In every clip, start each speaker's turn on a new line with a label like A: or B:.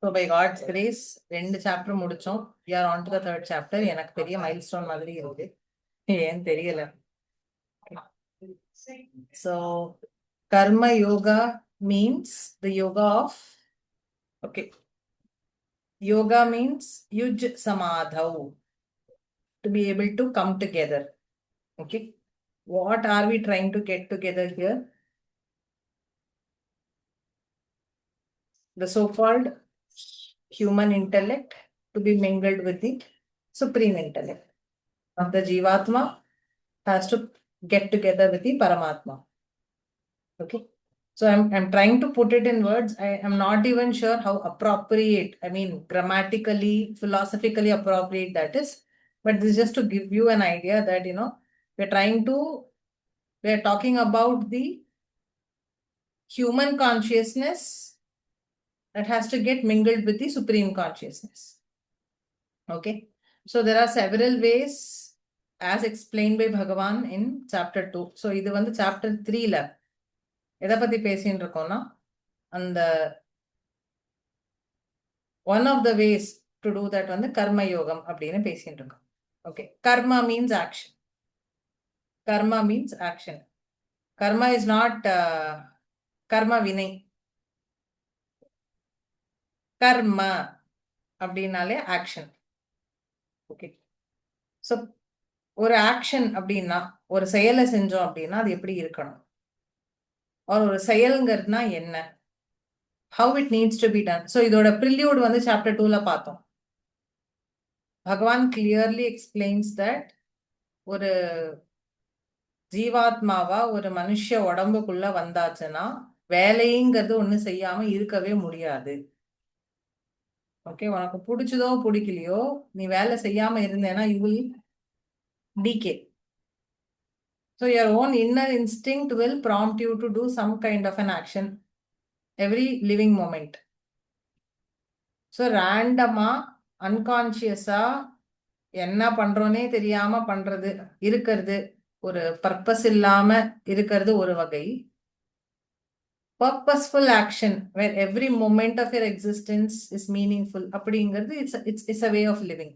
A: So by God's grace, 2 chapter முடிச்சோம். We are on to the 3rd chapter. எனக்கு பெரிய milestone மாதிரி இருக்கு. ஏன் தெரியல. So karma yoga means the yoga of, okay. Yoga means yuj samadhau, to be able to come together. Okay. What are we trying to get together here? The so-called human intellect to be mingled with the supreme intellect of the Jivatma has to get together with the Paramatma. Okay. So I'm trying to put it in words. I am not even sure how appropriate, I mean, grammatically, philosophically appropriate that is. But this is just to give you an idea that, we're talking about the human consciousness that has to get mingled with the supreme consciousness. Okay. So there are several ways as explained by Bhagavan in chapter 2. So இது வந்து chapter 3ல எதை பத்தி பேசிட்டு இருக்கோம்னா, அந்த one of the ways to do that வந்து கர்ம யோகம் அப்படின்னு பேசிட்டு இருக்கோம். Okay. Karma means action. Karma means action. Karma is not karma vinay. Karma அப்படின்னாலே ஆக்ஷன். ஓகே. ஸோ ஒரு ஆக்ஷன் அப்படின்னா, ஒரு செயலை செஞ்சோம் அப்படின்னா அது எப்படி இருக்கணும், ஒரு செயல்ங்கிறதுனா என்ன, how it needs to be done. So இதோட prelude வந்து chapter 2ல பார்த்தோம். பகவான் clearly explains that ஒரு ஜீவாத்மாவா ஒரு மனுஷ உடம்புக்குள்ள வந்தாச்சுன்னா வேலைங்கிறது ஒண்ணு செய்யாம இருக்கவே முடியாது. ஓகே. உனக்கு பிடிச்சதோ பிடிக்கலையோ நீ வேலை செய்யாம இருந்தேன்னா you will decay. So your own inner instinct will prompt you to do some kind of an action every living moment. So ரேண்டமா அன்கான்சியஸா என்ன பண்றோன்னே தெரியாம பண்றது இருக்கிறது, ஒரு பர்பஸ் இல்லாம இருக்கிறது ஒரு வகை. Purposeful action where every moment of your existence is meaningful அப்படிங்கிறது it's a way of living.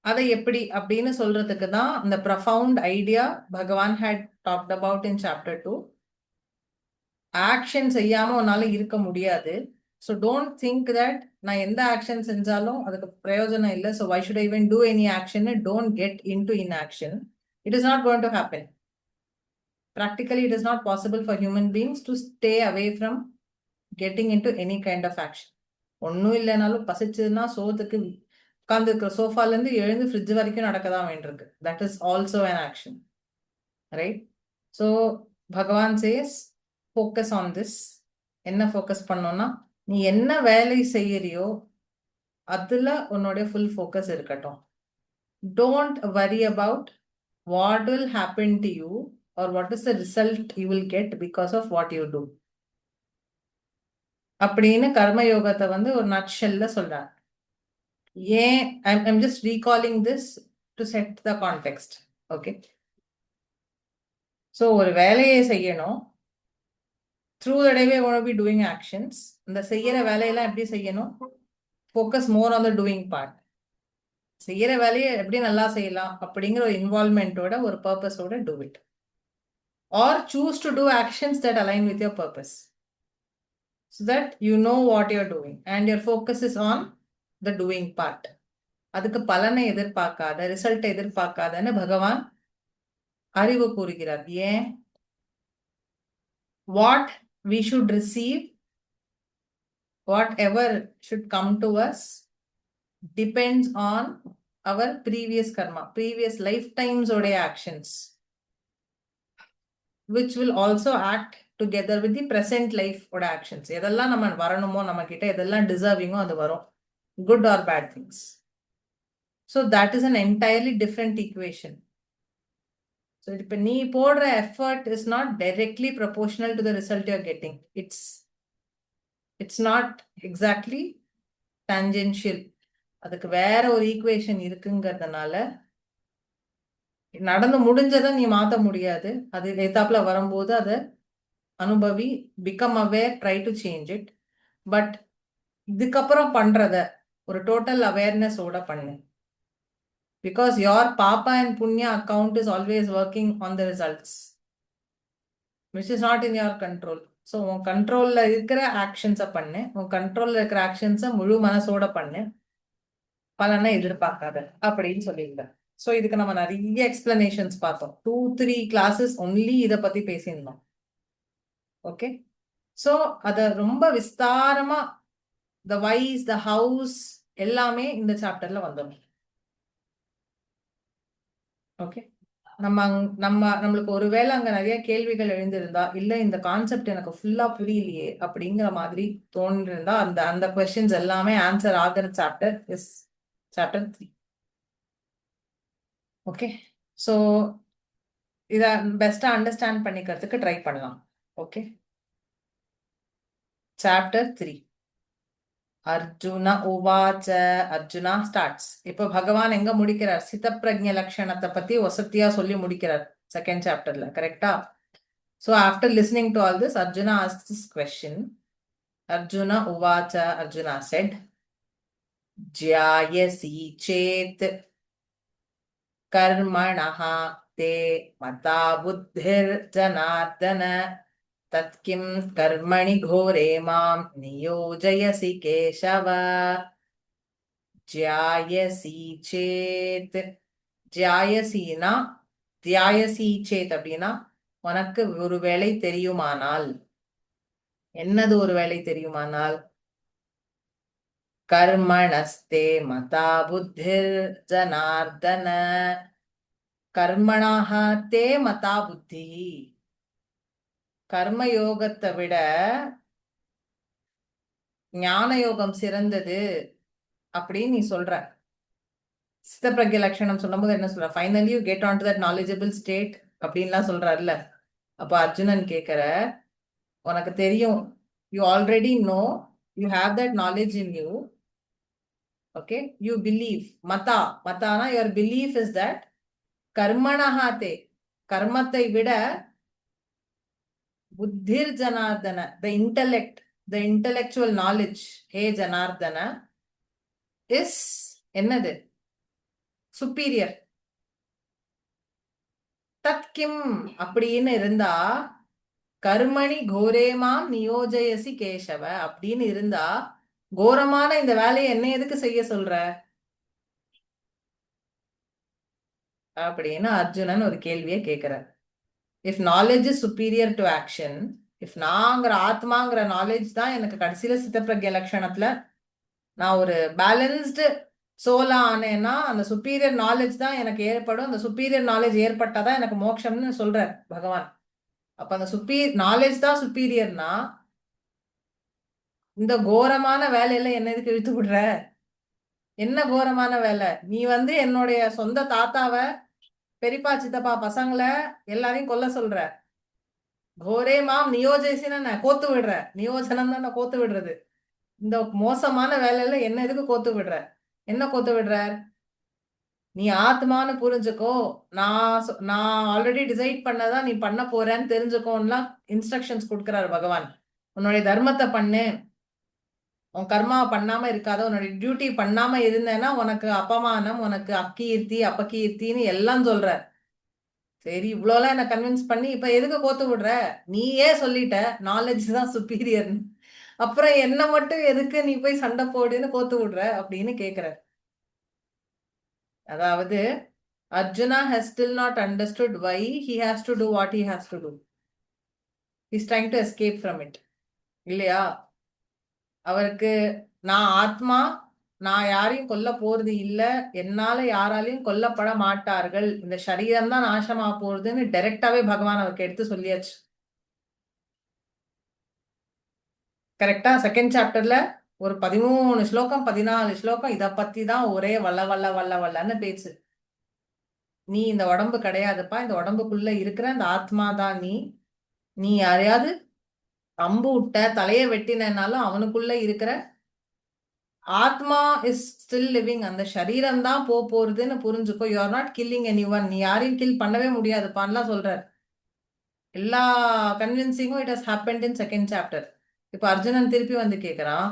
A: அதை எப்படி அப்படின்னு சொல்றதுக்கு தான் இந்த profound idea பகவான் had talked about in chapter 2. Action செய்யாம உன்னால இருக்க முடியாது. ஸோ டோன்ட் திங்க் தட் நான் எந்த ஆக்ஷன் செஞ்சாலும் அதுக்கு பிரயோஜனம் இல்லை, so why should I even do any action, don't get into inaction. It is not going to happen. Practically, it is not possible for human beings to stay away from getting into any kind of action. ஒன்னும் இல்லைனாலும் பசிச்சதுன்னா சோத்துக்கு உட்கார்ந்து இருக்கிற சோஃபால இருந்து எழுந்து fridge வரைக்கும் நடக்கதான் வேண்டியிருக்கு. That is also an action, right? So பகவான் says focus on this. என்ன ஃபோக்கஸ் பண்ணோம்னா, நீ என்ன வேலை செய்யறியோ அதுல உன்னோட ஃபுல் ஃபோக்கஸ் இருக்கட்டும். Don't worry about what will happen to you or what is the result you will get because of what you do அப்படின்னு கர்மயோகத்தை வந்து ஒரு நட்ஷெல்ல சொல்றாங்க. ஏன் I'm just recalling this to set the context. Okay. So ஒரு வேலையை செய்யணும். Through the day we are going to be doing actions. இந்த செய்யற வேலையெல்லாம் எப்படி செய்யணும்? Focus more on the doing part. செய்யற வேலையை எப்படி நல்லா செய்யலாம் அப்படிங்கிற ஒரு இன்வால்வ்மெண்டோட ஒரு பர்பஸோட do it. Or choose to do actions that align with your purpose. So that you know what you are doing and your focus is on the doing part. அதுக்கு பலனை எதிர்பார்க்காத, ரிசல்ட்டை எதிர்பார்க்காதன்னு பகவான் அறிவு கூறுகிறார். ஏன்? What we should receive, whatever should come to us, depends on our previous karma, previous lifetimes or actions, which will also act together with the present life or actions. எதெல்லாம் நம்ம வரணுமோ நம்ம கிட்ட, எதெல்லாம் டிசர்விங்கோ அது வரும், good or bad things. So that is an entirely different equation. So இப்போ நீ போடுற effort is not directly proportional to the result you are getting. It's not exactly tangential. அதுக்கு வேற ஒரு ஈக்குவேஷன் இருக்குங்கிறதுனால நடந்து முடிஞ்சதை நீ மாற்ற முடியாது. அது எத்தாப்புல வரும்போது அதை அனுபவி, become aware, try to change it. But இதுக்கப்புறம் பண்றத ஒரு டோட்டல் அவேர்னஸோட பண்ணு. Because your Papa and Punya account is always working on the results, which is not in your control. So உன் கண்ட்ரோல்ல இருக்கிற ஆக்ஷன்ஸை பண்ணு, உன் கண்ட்ரோல்ல இருக்கிற ஆக்ஷன்ஸை முழு மனசோட பண்ணு, பலனை எதிர்பார்க்காத அப்படின்னு சொல்லியிருந்தேன். ஸோ இதுக்கு நம்ம நிறைய எக்ஸ்பிளனேஷன்ஸ் பார்த்தோம். 2-3 classes ஒன்லி இதை பத்தி பேசியிருந்தோம். ஓகே, ஸோ அதை ரொம்ப விஸ்தாரமா த வைஸ், த ஹவுஸ் எல்லாமே இந்த சாப்டர்ல வந்துடும். ஓகே, நம்மளுக்கு ஒருவேளை அங்க நிறைய கேள்விகள் எழுந்திருந்தா, இல்ல இந்த கான்செப்ட் எனக்கு ஃபுல்லா புரியலையே அப்படிங்கிற மாதிரி தோன்றிருந்தா, அந்த அந்த கொஸ்டின்ஸ் எல்லாமே ஆன்சர் ஆகிற chapter is chapter 3. Okay, so இதை பெஸ்டா அண்டர்ஸ்டாண்ட் பண்ணிக்கிறதுக்கு ட்ரை பண்ணலாம். ஓகே, சாப்டர் 3 அர்ஜுன உவாச்ச. அர்ஜுனா ஸ்டார்ட்ஸ். இப்போ பகவான் எங்க முடிக்கிறார்? சிதப்பிரஜ்ஞ லட்சணத்தை பத்தி வசத்தியா சொல்லி முடிக்கிறார் செகண்ட் சாப்டர்ல. கரெக்டா? So after listening to all this, Arjuna asked this question. Arjuna uvacha, Arjuna said, Jyayasi chet karmanaha te mata buddhir janardana tatkim karmani ghore mam niyojayasi keshava. Jyayasi chet, ஜாயசீனா, தியாயசி சேத் அப்படின்னா உனக்கு ஒரு வேலை தெரியுமானால். என்னது ஒரு வேலை தெரியுமானால்? கர்மணஸ்தே மதா புத்திர் ஜனார்தன. கர்மணாக தே மதா புத்தி. கர்மயோகத்தை விட ஞான யோகம் சிறந்தது அப்படின்னு நீ சொல்ற. சித்தப்பிரஜ்ய லட்சணம் சொல்லும் போது என்ன சொல்ற? Finally you get on to that knowledgeable state அப்படின்லாம் சொல்றாருல்ல. அப்ப அர்ஜுனன் கேட்கிற, உனக்கு தெரியும், you already know, you have that knowledge in you. Okay, you believe. மத்தானா யுவர் பிலீஃப் இஸ் தட் கர்மணஹாத்தே, கர்மத்தை விட புத்திர் Janardana, the intellect, the intellectual knowledge, ஹே ஜனார்தன, இஸ் என்னது? சுப்பீரியர். தத்கிம் அப்படின்னு இருந்தா, கர்மணி கோரேமாம் நியோஜயசி கேசவ அப்படின்னு இருந்தா, கோரமான இந்த வேலையை என்ன எதுக்கு செய்ய சொல்ற அப்படின்னு அர்ஜுனன் ஒரு கேள்வியை கேட்கிறார். If knowledge is superior to action, if நாங்கிற ஆத்மாங்கிற நாலேஜ் தான் எனக்கு கடைசியில சித்தப்பிரஜ்ய லட்சணத்துல நான் ஒரு பேலன்ஸ்டு சோலா ஆனேன்னா, அந்த சுப்பீரியர் நாலேஜ் தான் எனக்கு ஏற்படும். அந்த சுப்பீரியர் நாலேஜ் ஏற்பட்டாதான் எனக்கு மோட்சம்னு சொல்றார் பகவான். அப்ப அந்த நாலேஜ் தான் சுப்பீரியர்னா, இந்த கோரமான வேலையில என்ன எதுக்கு இழுத்து விடுற? என்ன கோரமான வேலை? நீ என்னுடைய சொந்த தாத்தாவை, பெரியப்பா சித்தப்பா பசங்களை எல்லாரையும் கொல்ல சொல்ற. கோரே மாம் நியோஜேசின கோத்து விடுற. நியோஜனம் தான் கோத்து விடுறது. இந்த மோசமான வேலையில என்ன எதுக்கு கோத்து விடுற? என்ன கோத்து விடுறார்? நீ ஆத்மான்னு புரிஞ்சுக்கோ, நான் ஆல்ரெடி டிசைட் பண்ணதான் நீ பண்ண போறேன்னு தெரிஞ்சுக்கோன்னுலாம் இன்ஸ்ட்ரக்ஷன்ஸ் கொடுக்கிறாரு பகவான். உன்னுடைய தர்மத்தை பண்ணு, உன் கர்மாவை பண்ணாம இருக்காத, உன்னுடைய டியூட்டி பண்ணாம இருந்தேன்னா உனக்கு அபமானம், உனக்கு அக்கீர்த்தி அபகீர்த்தின்னு எல்லாம் சொல்ற. சரி, இவ்வளோலாம் என்ன கன்வின்ஸ் பண்ணி இப்ப எதுக்கு கோத்து விடுற? நீயே சொல்லிட்ட நாலேஜ் தான் சுப்பீரியர்னு, அப்புறம் என்ன மட்டும் எதுக்கு நீ போய் சண்டை போடுன்னு கோத்து விடுற அப்படின்னு கேக்குற. அதாவது Arjuna has still not understood why he has to do what he has to do. He's trying to escape from it. இல்லையா? அவருக்கு நான் ஆத்மா, நான் யாரையும் கொல்ல போறது இல்ல, என்னால யாராலையும் கொல்லப்பட மாட்டார்கள், இந்த சரீரம் தான் நாசமா போறதுன்னு டைரக்டாவே பகவான் அவருக்கு எடுத்து சொல்லியாச்சு. கரெக்டா? செகண்ட் சாப்டர்ல ஒரு 13 ஸ்லோகம் 14 ஸ்லோகம் இத பத்தி தான் ஒரே வல்ல வல்ல வல்ல வல்லன்னு பேச்சு. நீ இந்த உடம்பு கிடையாதுப்பா, இந்த உடம்புக்குள்ள இருக்கிற அந்த ஆத்மா தான் நீ. நீ யாரையாவது அம்பு விட்ட, தலைய வெட்டினாலும் அவனுக்குள்ள இருக்கிற ஆத்மா இஸ் ஸ்டில் லிவிங். அந்த சரீரம் தான் போறதுன்னு புரிஞ்சுக்கோ. You are not killing any one. நீ யாரையும் கில் பண்ணவே முடியாதுப்பான்லாம் சொல்றார். எல்லா கன்வின்சிங்கும் it has happened in second chapter. இப்போ அர்ஜுனன் திருப்பி வந்து கேட்குறான்,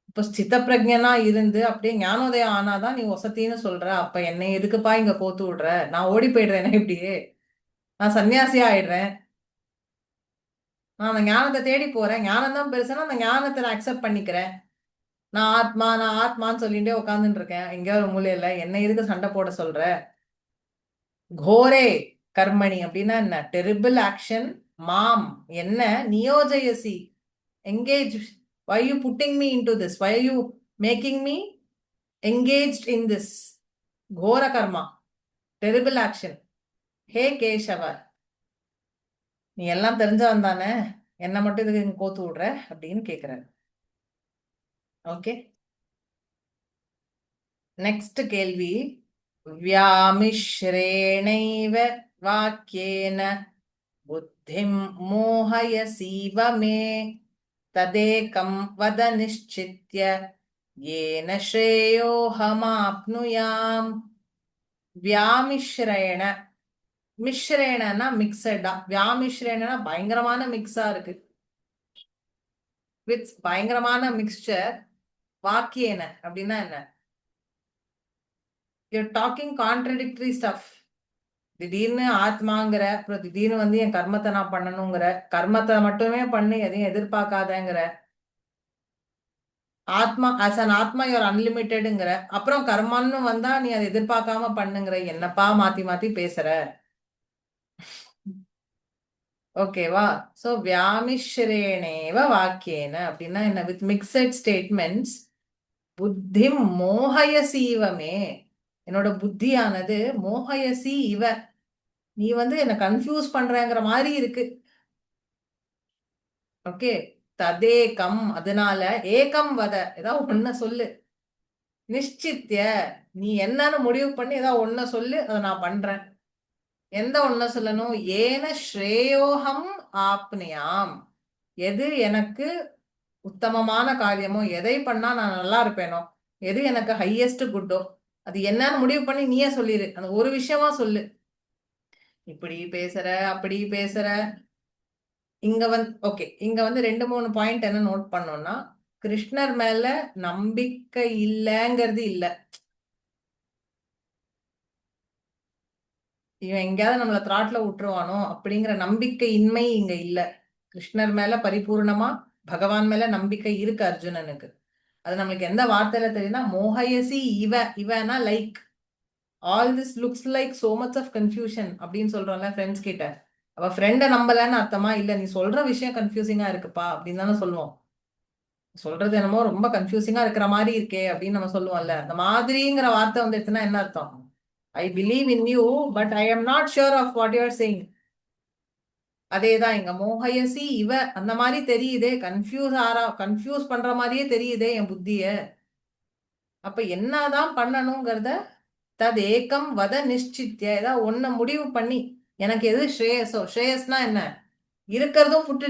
A: இப்போ ஸ்தித பிரஜனா இருந்து அப்படியே ஞானோதயம் ஆனாதான் நீ வசத்தின்னு சொல்ற, அப்ப என்னை எதுக்குப்பா இங்க கோத்து விடுற? நான் ஓடி போயிடுறேனே இப்படியே, நான் சன்னியாசியா ஆயிடுறேன், நான் அந்த ஞானத்தை தேடி போறேன், ஞானம் தான் பெருசுன்னா அந்த ஞானத்தை நான் அக்செப்ட் பண்ணிக்கிறேன், நான் ஆத்மான்னு சொல்லிட்டே உட்காந்துட்டு இருக்கேன் எங்கேயோ ஒரு மூலையில, என்னை எதுக்கு சண்டை போட சொல்ற? கோரே கர்மணி அப்படின்னா என்ன? டெரிபிள் ஆக்ஷன் மாம் என்ன நியோஜயசி engage. Why are you putting me into this? Why are you making me engaged in this ghora karma, terrible action? Hey Keshava, நீ எல்லாம் தெரிஞ்சவன் தானே, என்ன மட்டும் இதுக்கு நீ கோத்து விடுற அப்படின்னு கேக்குறாரு. ஓகே, நெக்ஸ்ட் கேள்வி. வியாமிஸ்ரேணைவ வாக்கியேன புத்திம் மோஹயசீவ மே ததேகம் வத நிஷ்சித்ய ஏன ஸ்ரேயோஹமாப்னுயாம். வியாமிஸ்ரேண, மிஸ்ரேனா மிக்சடா, வியாமிஸ்ரேனா பயங்கரமான மிக்ஸா இருக்கு, வித் பயங்கரமான மிக்சர். வாக்கியேன அப்படின்னா என்ன? You're talking contradictory stuff. திடீர்னு ஆத்மாங்கிற, அப்புறம் திடீர்னு வந்து என் கர்மத்தை நான் பண்ணணுங்கிற, கர்மத்தை மட்டுமே பண்ணு எதையும் எதிர்பார்க்காதங்கிற, ஆத்மா ஆஸ் அன் ஆத்மா யுவர் அன்லிமிட்டெடுங்கிற, அப்புறம் கர்மான்னு வந்தா நீ அதை எதிர்பார்க்காம பண்ணுங்கிற, என்னப்பா மாத்தி மாத்தி பேசுற? ஓகேவா? சோ வியாமிஸ்ரேணேவ வாக்கியேன அப்படின்னா என்ன? வித் மிக்சட் ஸ்டேட்மெண்ட்ஸ் புத்தி மோகயசீவமே, என்னோட புத்தியானது மோகயசி இவ, நீ வந்து என்ன கன்ஃபியூஸ் பண்றங்கிற மாதிரி இருக்கு. ஓகே, ததேகம் அதனால, ஏகம் வத ஏதாவது ஒன்ன சொல்லு, நிச்சித்ய நீ என்னன்னு முடிவு பண்ணி ஏதாவது ஒன்ன சொல்லு, அதை நான் பண்றேன். எந்த ஒன்ன சொல்லணும்? ஏன ஸ்ரேயோகம் ஆப்னியாம், எது எனக்கு உத்தமமான காரியமோ, எதை பண்ணா நான் நல்லா இருப்பேனோ, எது எனக்கு ஹையஸ்ட் குட்டோ, அது என்னன்னு முடிவு பண்ணி நீயே சொல்லிடு, அந்த ஒரு விஷயமா சொல்லு. இப்படி பேசுற அப்படி பேசுற. இங்க வந்து ஓகே, இங்க வந்து 2-3 பாயிண்ட் என்ன நோட் பண்ணோம்னா, கிருஷ்ணர் மேல நம்பிக்கை இல்லைங்கிறது இல்ல, இவன் எங்கேயாவது நம்மள த்ராட்ல விட்டுருவானோ அப்படிங்கிற நம்பிக்கை இன்மை இங்க இல்ல. கிருஷ்ணர் மேல பரிபூர்ணமா பகவான் மேல நம்பிக்கை இருக்கு அர்ஜுனனுக்கு. அது நம்மளுக்கு எந்த வார்த்தையில தெரியும்னா, மோகயசி இவ, இவனா like all this looks like so much of confusion அப்படின்னு சொல்றோம்ல ஃப்ரெண்ட்ஸ் கிட்ட. அவ ஃப்ரெண்டை நம்பலன்னு அர்த்தமா? இல்ல நீ சொல்ற விஷயம் கன்ஃபியூசிங்கா இருக்குப்பா அப்படின்னு தானே சொல்லுவோம். சொல்றது என்னமோ ரொம்ப கன்ஃபியூசிங்கா இருக்கிற மாதிரி இருக்கே அப்படின்னு நம்ம சொல்லுவோம்ல. அந்த மாதிரிங்கிற வார்த்தை வந்து எடுத்துனா என்ன அர்த்தம்? I believe in you but I am not sure of what you are saying. அதேதான் இங்க மோகயசி இவ, அந்த மாதிரி தெரியுதே, கன்ஃபியூஸ் பண்ற மாதிரியே தெரியுதே என் புத்திய. அப்ப என்னதான் பண்ணணுங்கிறத தது ஏகம் வத நிச்சித்ய, ஏதாவது ஒன்ன முடிவு பண்ணி, எனக்கு எது ஸ்ரேயஸோ, ஸ்ரேயஸ்னா என்ன? இருக்கிறதும் புட்டு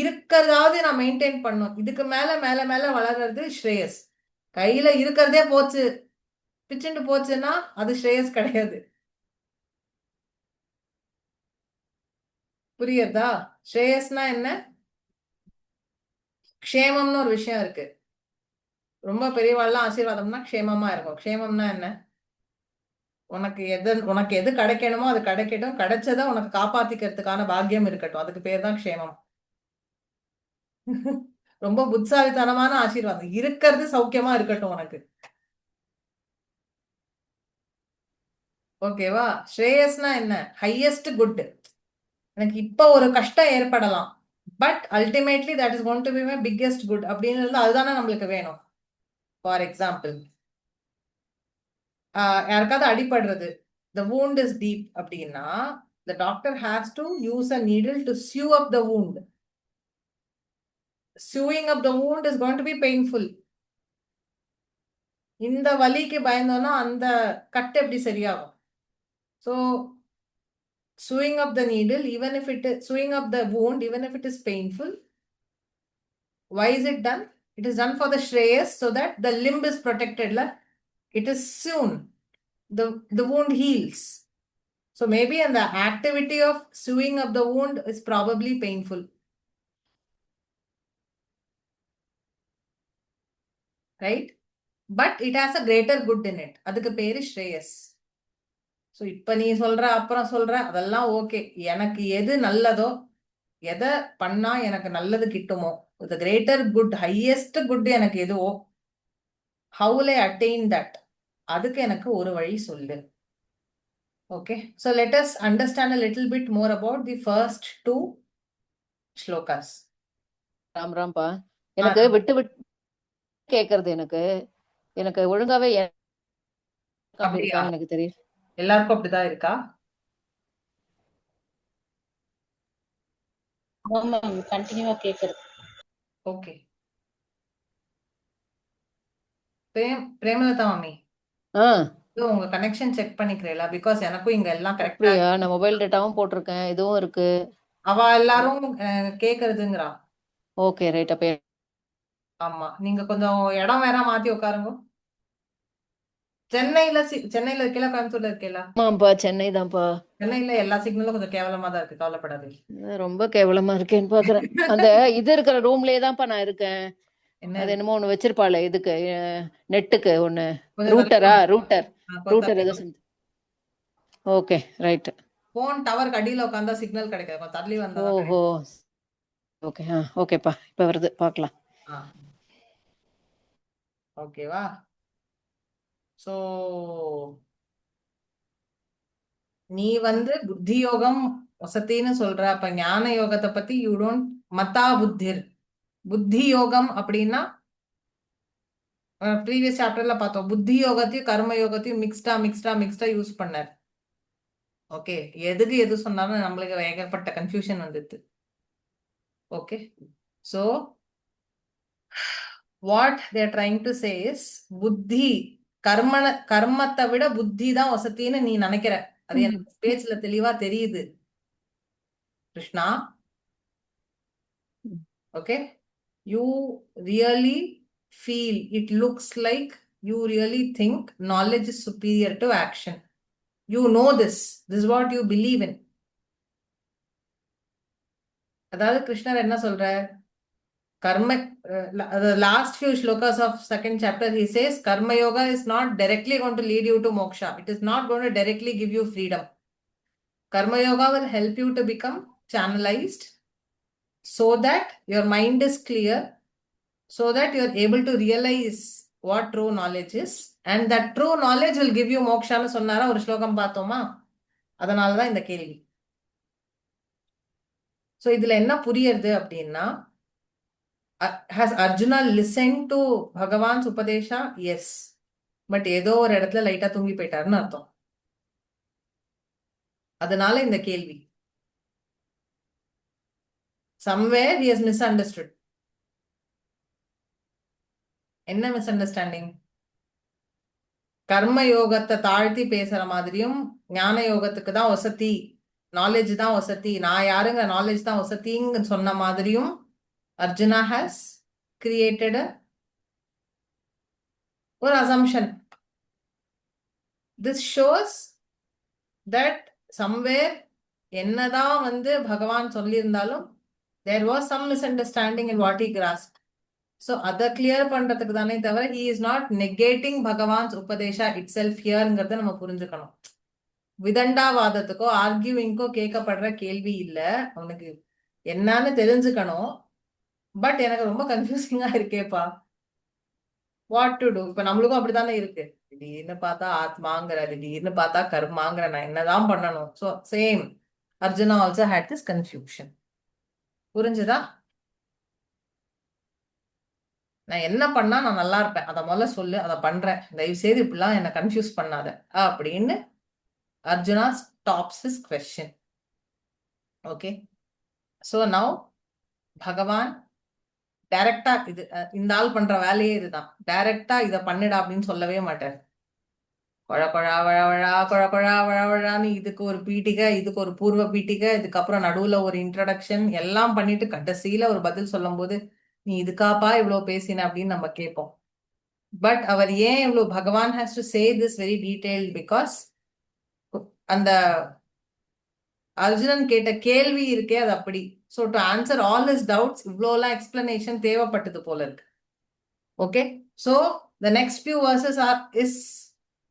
A: இருக்கிறதாவது நான் மெயின்டைன் பண்ணும், இதுக்கு மேல மேல மேல வளர்றது ஸ்ரேயஸ். கையில இருக்கிறதே போச்சு, பிச்சுட்டு போச்சுன்னா அது ஸ்ரேயஸ் கிடையாது. புரியுதா? ஸ்ரேயஸ்னா என்ன? க்ஷேமம்னு ஒரு விஷயம் இருக்கு. ரொம்ப பெரியவாள்லாம் ஆசீர்வாதம்னா க்ஷேமமா இருக்கும். க்ஷேமம்னா என்ன? உனக்கு எது கிடைக்கணுமோ அது கிடைக்கட்டும், கிடைச்சதை உனக்கு காப்பாத்திக்கிறதுக்கான பாக்கியம் இருக்கட்டும், அதுக்கு பேர் தான் க்ஷேமம். ரொம்ப புத்தாலித்தனமான ஆசீர்வாதம், இருக்கிறது சௌக்கியமா இருக்கட்டும் உனக்கு. ஓகேவா? ஸ்ரேயஸ்னா என்ன? Highest good. எனக்கு இப்ப ஒரு கஷ்டம் ஏற்படலாம், but ultimately that is going to be my biggest good அப்படின்னு அதுதானே நம்மளுக்கு வேணும். ஃபார் எக்ஸாம்பிள், யாருக்காவது அடிபடுறது, the wound is deep அப்படின்னா the doctor has to use a needle to sew up the wound. Sewing up the wound is going to be painful. இந்த வலிக்கு பயந்தோம்னா அந்த cut எப்படி சரியாகும்? So sewing up the needle, even if it is sewing up the wound, even if it is painful, why is it done? It is done for the shreyas, so that the limb is protected. It is sewn, the wound heals. So maybe and the activity of sewing up the wound is probably painful. Right? But it has a greater good in it. அதுக்கு பேரு ஸ்ரேயஸ். So இப்போ நீ சொல்ற அப்புறம் சொல்ற அதெல்லாம் okay. எனக்கு எது நல்லதோ எதை பண்ணா எனக்கு நல்லது கிட்டுமோ the greater good highest good எனக்கு எதுவோ how will I attain that அதுக்கு எனக்கு ஒரு வழி சொல்லு. Okay, so let us understand a little bit more about the first two shlokas.
B: Ram ராம்பா எனக்கு விட்டு விட்டு கேக்குறது எனக்கு எனக்கு ஒழுங்காவே அப்படி இருக்கா எனக்கு தெரியும்.
A: எல்லாருக்கும் அப்படிதான் இருக்கா?
C: ஆமா கண்டினியூவா கேக்குறது.
A: ஓகே. பிரேமலதா மாமி உங்க கனெக்ஷன் செக் பண்ணிக்கிறீங்களா? பிகாஸ் எனக்கும் இங்க எல்லாம் கரெக்டா.
B: நான் மொபைல் டேட்டாவும் போட்டிருக்கேன், இதுவும் இருக்கு.
A: அவ எல்லாரும் கேக்குறதுங்கறா.
B: Okay right. அப்ப
A: ஆமா, நீங்க கொஞ்சம் இடம் வேற மாத்தி உட்காருங்க. சென்னையில இருக்கீங்களா கோயம்புத்தூர்ல இருக்கீங்களா?
B: ஆமாப்பா சென்னை தான்ப்பா.
A: சென்னையில எல்லா சிக்னலும் கொஞ்சம் கேவலமா தான் இருக்கு, கவலைப்படாது.
B: ரொம்ப கேவலமா இருக்கேன்னு பாக்குறேன். அந்த இது இருக்கிற ரூம்லயே தான்ப்பா நான் இருக்கேன். அது என்னமோ ஒண்ணு வச்சிருப்பாளே இதுக்கு நெட்டுக்கு ஒண்ணு ரூட்டர் ஏதோ. Okay right.
A: போன் டவர் அடியில உட்கார்ந்தா சிக்னல் கிடைக்காது, தள்ளி வந்தா.
B: ஓஹோ ஓகே ஓகேப்பா இப்ப வருது பார்க்கலாம்.
A: ஓகேவா? சோ நீ புத்தி யோகம் வசத்தின்னு சொல்ற. அப்ப ஞான யோகத்தை பத்தி யூ டோன்ட் மத்தா புத்திர். புத்தி யோகம் அப்படின்னா ப்ரீவியஸ் சாப்டர்ல பார்த்தோம், புத்தி யோகத்தையும் கர்ம யோகத்தையும் மிக்ஸ்டா யூஸ் பண்ணார். ஓகே, எதுக்கு எது சொன்னாலும் நம்மளுக்கு ஏகப்பட்ட கன்ஃபியூஷன் வந்துடுது. Okay, so what there trying to say is புத்தி கர்மத்தை விட புத்தி தான் வசத்தின்னு நீ நினைக்கிற. அது எனக்கு பேச்சுல தெளிவா தெரியுது Krishna. Okay, you really feel, it looks like you really think knowledge is superior to action. You know this is what you believe in. அதாவது கிருஷ்ணர் என்ன சொல்ற, கர்ம the last few shlokas of second chapter he says karma yoga is not directly going to lead you to moksha. It is not going to directly give you freedom. Karma yoga will help you to become channelized so that your mind is clear, so that you are able to realize what true knowledge is, and that true knowledge will give you moksha னு சொன்னாரா ஒரு ஸ்லோகம் பார்த்தோமா? அதனாலதான் இந்த கேள்வி. So இதுல என்ன புரியுது அப்படின்னா, has Arjuna listened to Bhagavan's உபதேசா? Yes, but ஏதோ ஒரு இடத்துல லைட்டா தூங்கி போயிட்டாருன்னு அர்த்தம். அதனால இந்த கேள்வி. somewhere he has misunderstood. என்ன மிஸ் அண்டர்ஸ்டாண்டிங்? கர்ம யோகத்தை தாழ்த்தி பேசுற மாதிரியும் ஞான யோகத்துக்கு தான் வசதி, நாலேஜ் தான் வசதி, நான் யாருங்க நாலேஜ் தான் வசதிங்க சொன்ன மாதிரியும் அர்ஜுனா ஹாஸ் கிரியேட்டட் ஒரு assumption. This shows that somewhere என்னதான் பகவான் சொல்லியிருந்தாலும் there was some misunderstanding in what he grasped. So அதை கிளியர் பண்றதுக்கு தானே தவிர he is not negating பகவான்ஸ் உபதேசா இட் செல்ஃப் ஹியர்ங்கிறத நம்ம புரிஞ்சுக்கணும். விதண்டாவாதத்துக்கோ ஆர்கியூவிங்கோ கேட்கப்படுற கேள்வி இல்ல, அவனுக்கு என்னன்னு தெரிஞ்சுக்கணும். பட் எனக்கு ரொம்ப கன்ஃபியூசிங்கா இருக்கேப்பா, வாட் டு டூ. இப்ப நம்மளுக்கும் அப்படித்தானே இருக்கு, திடீர்னு பார்த்தா ஆத்மாங்கிற, திடீர்னு பார்த்தா கர்மாங்கிற, நான் என்னதான் பண்ணணும்? So same Arjuna also had this confusion. புரிஞ்சுதா? நான் என்ன பண்ணா நான் நல்லா இருப்பேன், அதை முதல்ல சொல்லு, அதை பண்றேன், தயவு செய்து இப்படிலாம் என்ன கன்ஃபியூஸ் பண்ணாத அப்படின்னு Arjuna stops his question. Okay, so now Bhagavan டைரக்டா இது இந்த ஆள் பண்ற வேலையே இதுதான், டைரக்டா இதை பண்ணிடா அப்படின்னு சொல்லவே மாட்டார். கொழா வழான்னு இதுக்கு ஒரு பீட்டிகை, இதுக்கு ஒரு பூர்வ பீட்டிகை, இதுக்கப்புறம் நடுவுல ஒரு இன்ட்ரடக்ஷன் எல்லாம் பண்ணிட்டு கடைசியில ஒரு பதில் சொல்லும் போது நீ இதுக்காப்பா இவ்வளவு பேசின அப்படின்னு நம்ம கேட்போம். பட் அவர் ஏன் இவ்வளவு, Bhagavan has to say this very detailed because அந்த அர்ஜுனன் கேட்ட கேள்வி இருக்கே அது அப்படி. So to answer all his doubts இவ்வளோலாம் எக்ஸ்பிளனேஷன் தேவைப்பட்டது போல இருக்கு. Okay, so the next few verses is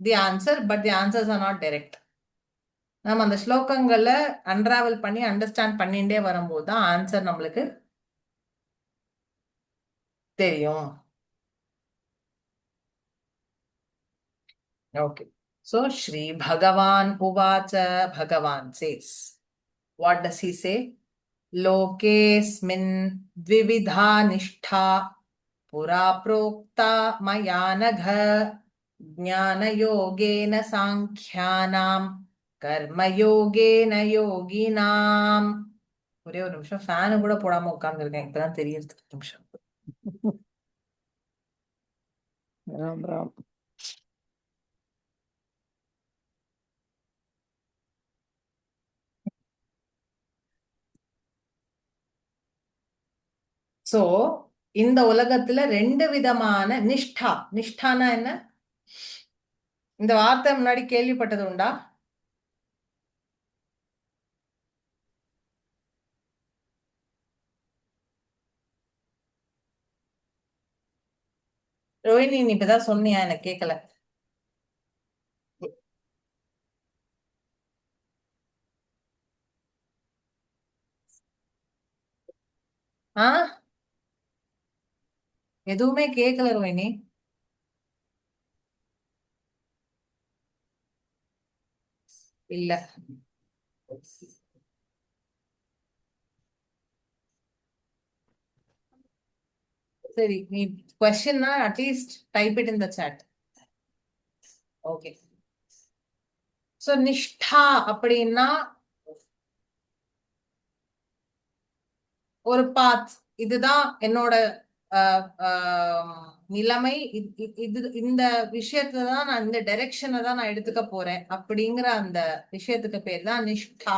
A: the answer, but the answers are not direct. நம்ம அந்த ஸ்லோகங்களை அன்ராவல் பண்ணி அண்டர்ஸ்டாண்ட் பண்ணிட்டே வரும்போது தான் ஆன்சர் நம்மளுக்கு தெரியும். ஓகே, ஸோ ஸ்ரீ பகவான் உவாச்ச, Bhagavan says, what does he say? लोकेऽस्मिन् द्विविधा निष्ठा पुरा प्रोक्ता मया नघ ज्ञानयोगेन साङ्ख्यानां कर्मयोगेन योगिनाम्. ஒரே ஒரு நிமிஷம், ஃபேனு கூட போடாம உட்கார்ந்துருக்கேன், இப்பதான் தெரியுது. நிமிஷம்.
B: ராம் ராம்.
A: சோ இந்த உலகத்துல ரெண்டு விதமான நிஷ்டா. நிஷ்டானா என்ன? இந்த வார்த்தை முன்னாடி கேள்விப்பட்டது உண்டா? ரோஹிணி, நீ இப்பதான் சொன்னியா? எனக்கு கேட்கல. ஆ, எதுவுமே கேட்கல ரோஹிணி. இல்ல, சரி, நீ கொஸ்டின்னா at least type it in the chat. Okay, so நிஷ்டா அப்படின்னா ஒரு பாத். இதுதான் என்னோட நிலைமை, இது இந்த விஷயத்துல தான் நான், இந்த டைரக்ஷனை தான் நான் எடுத்துக்க போறேன் அப்படிங்கிற அந்த விஷயத்துக்கு பேர் தான் நிஷ்டா.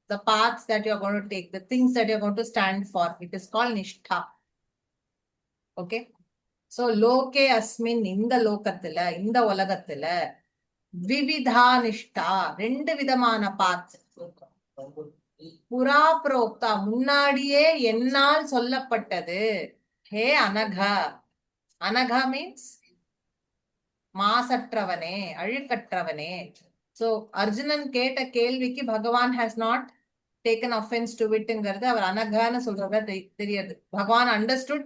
A: The paths that you are going to take, the things that you are going to stand for, it is called nishtha. Okay, so loke asmin, இந்த லோகத்துல, இந்த உலகத்துல, விவிதா நிஷ்டா, ரெண்டு விதமான பாத். புரா புரோக்தா, முன்னாடியே என்னால் சொல்லப்பட்டது. ஹே அனகா. அனகா மீன்ஸ் மாசற்றவனே, அழுக்கற்றவனே. சோ அர்ஜுனன் கேட்ட கேள்விக்கு பகவான் has not taken offense to it-ங்கிறது அவர் அனகான்னு சொல்றத தெரியாது. பகவான் understood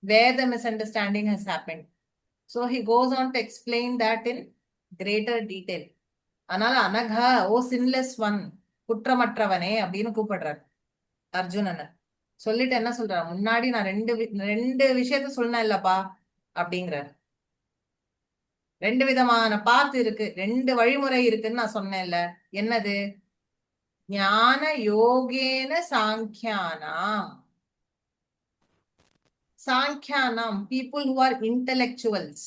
A: where the misunderstanding has happened. So he goes on to explain that in greater detail. அதனால அனகா, ஓ sinless one, குற்றமற்றவனே அப்படின்னு கூப்பிடுறார் அர்ஜுனனை. சொல்லிட்டு என்ன சொல்றார்? முன்னாடி நான் ரெண்டு விஷயத்த சொன்னேன் இல்லப்பா அப்படிங்கிறார். ரெண்டு விதமான பாத்து இருக்கு, ரெண்டு வழிமுறை இருக்குன்னு நான் சொன்னேன்ல. என்னது? ஞான யோகேன சாங்கியானாம். சாங்கியானாம், people who are intellectuals,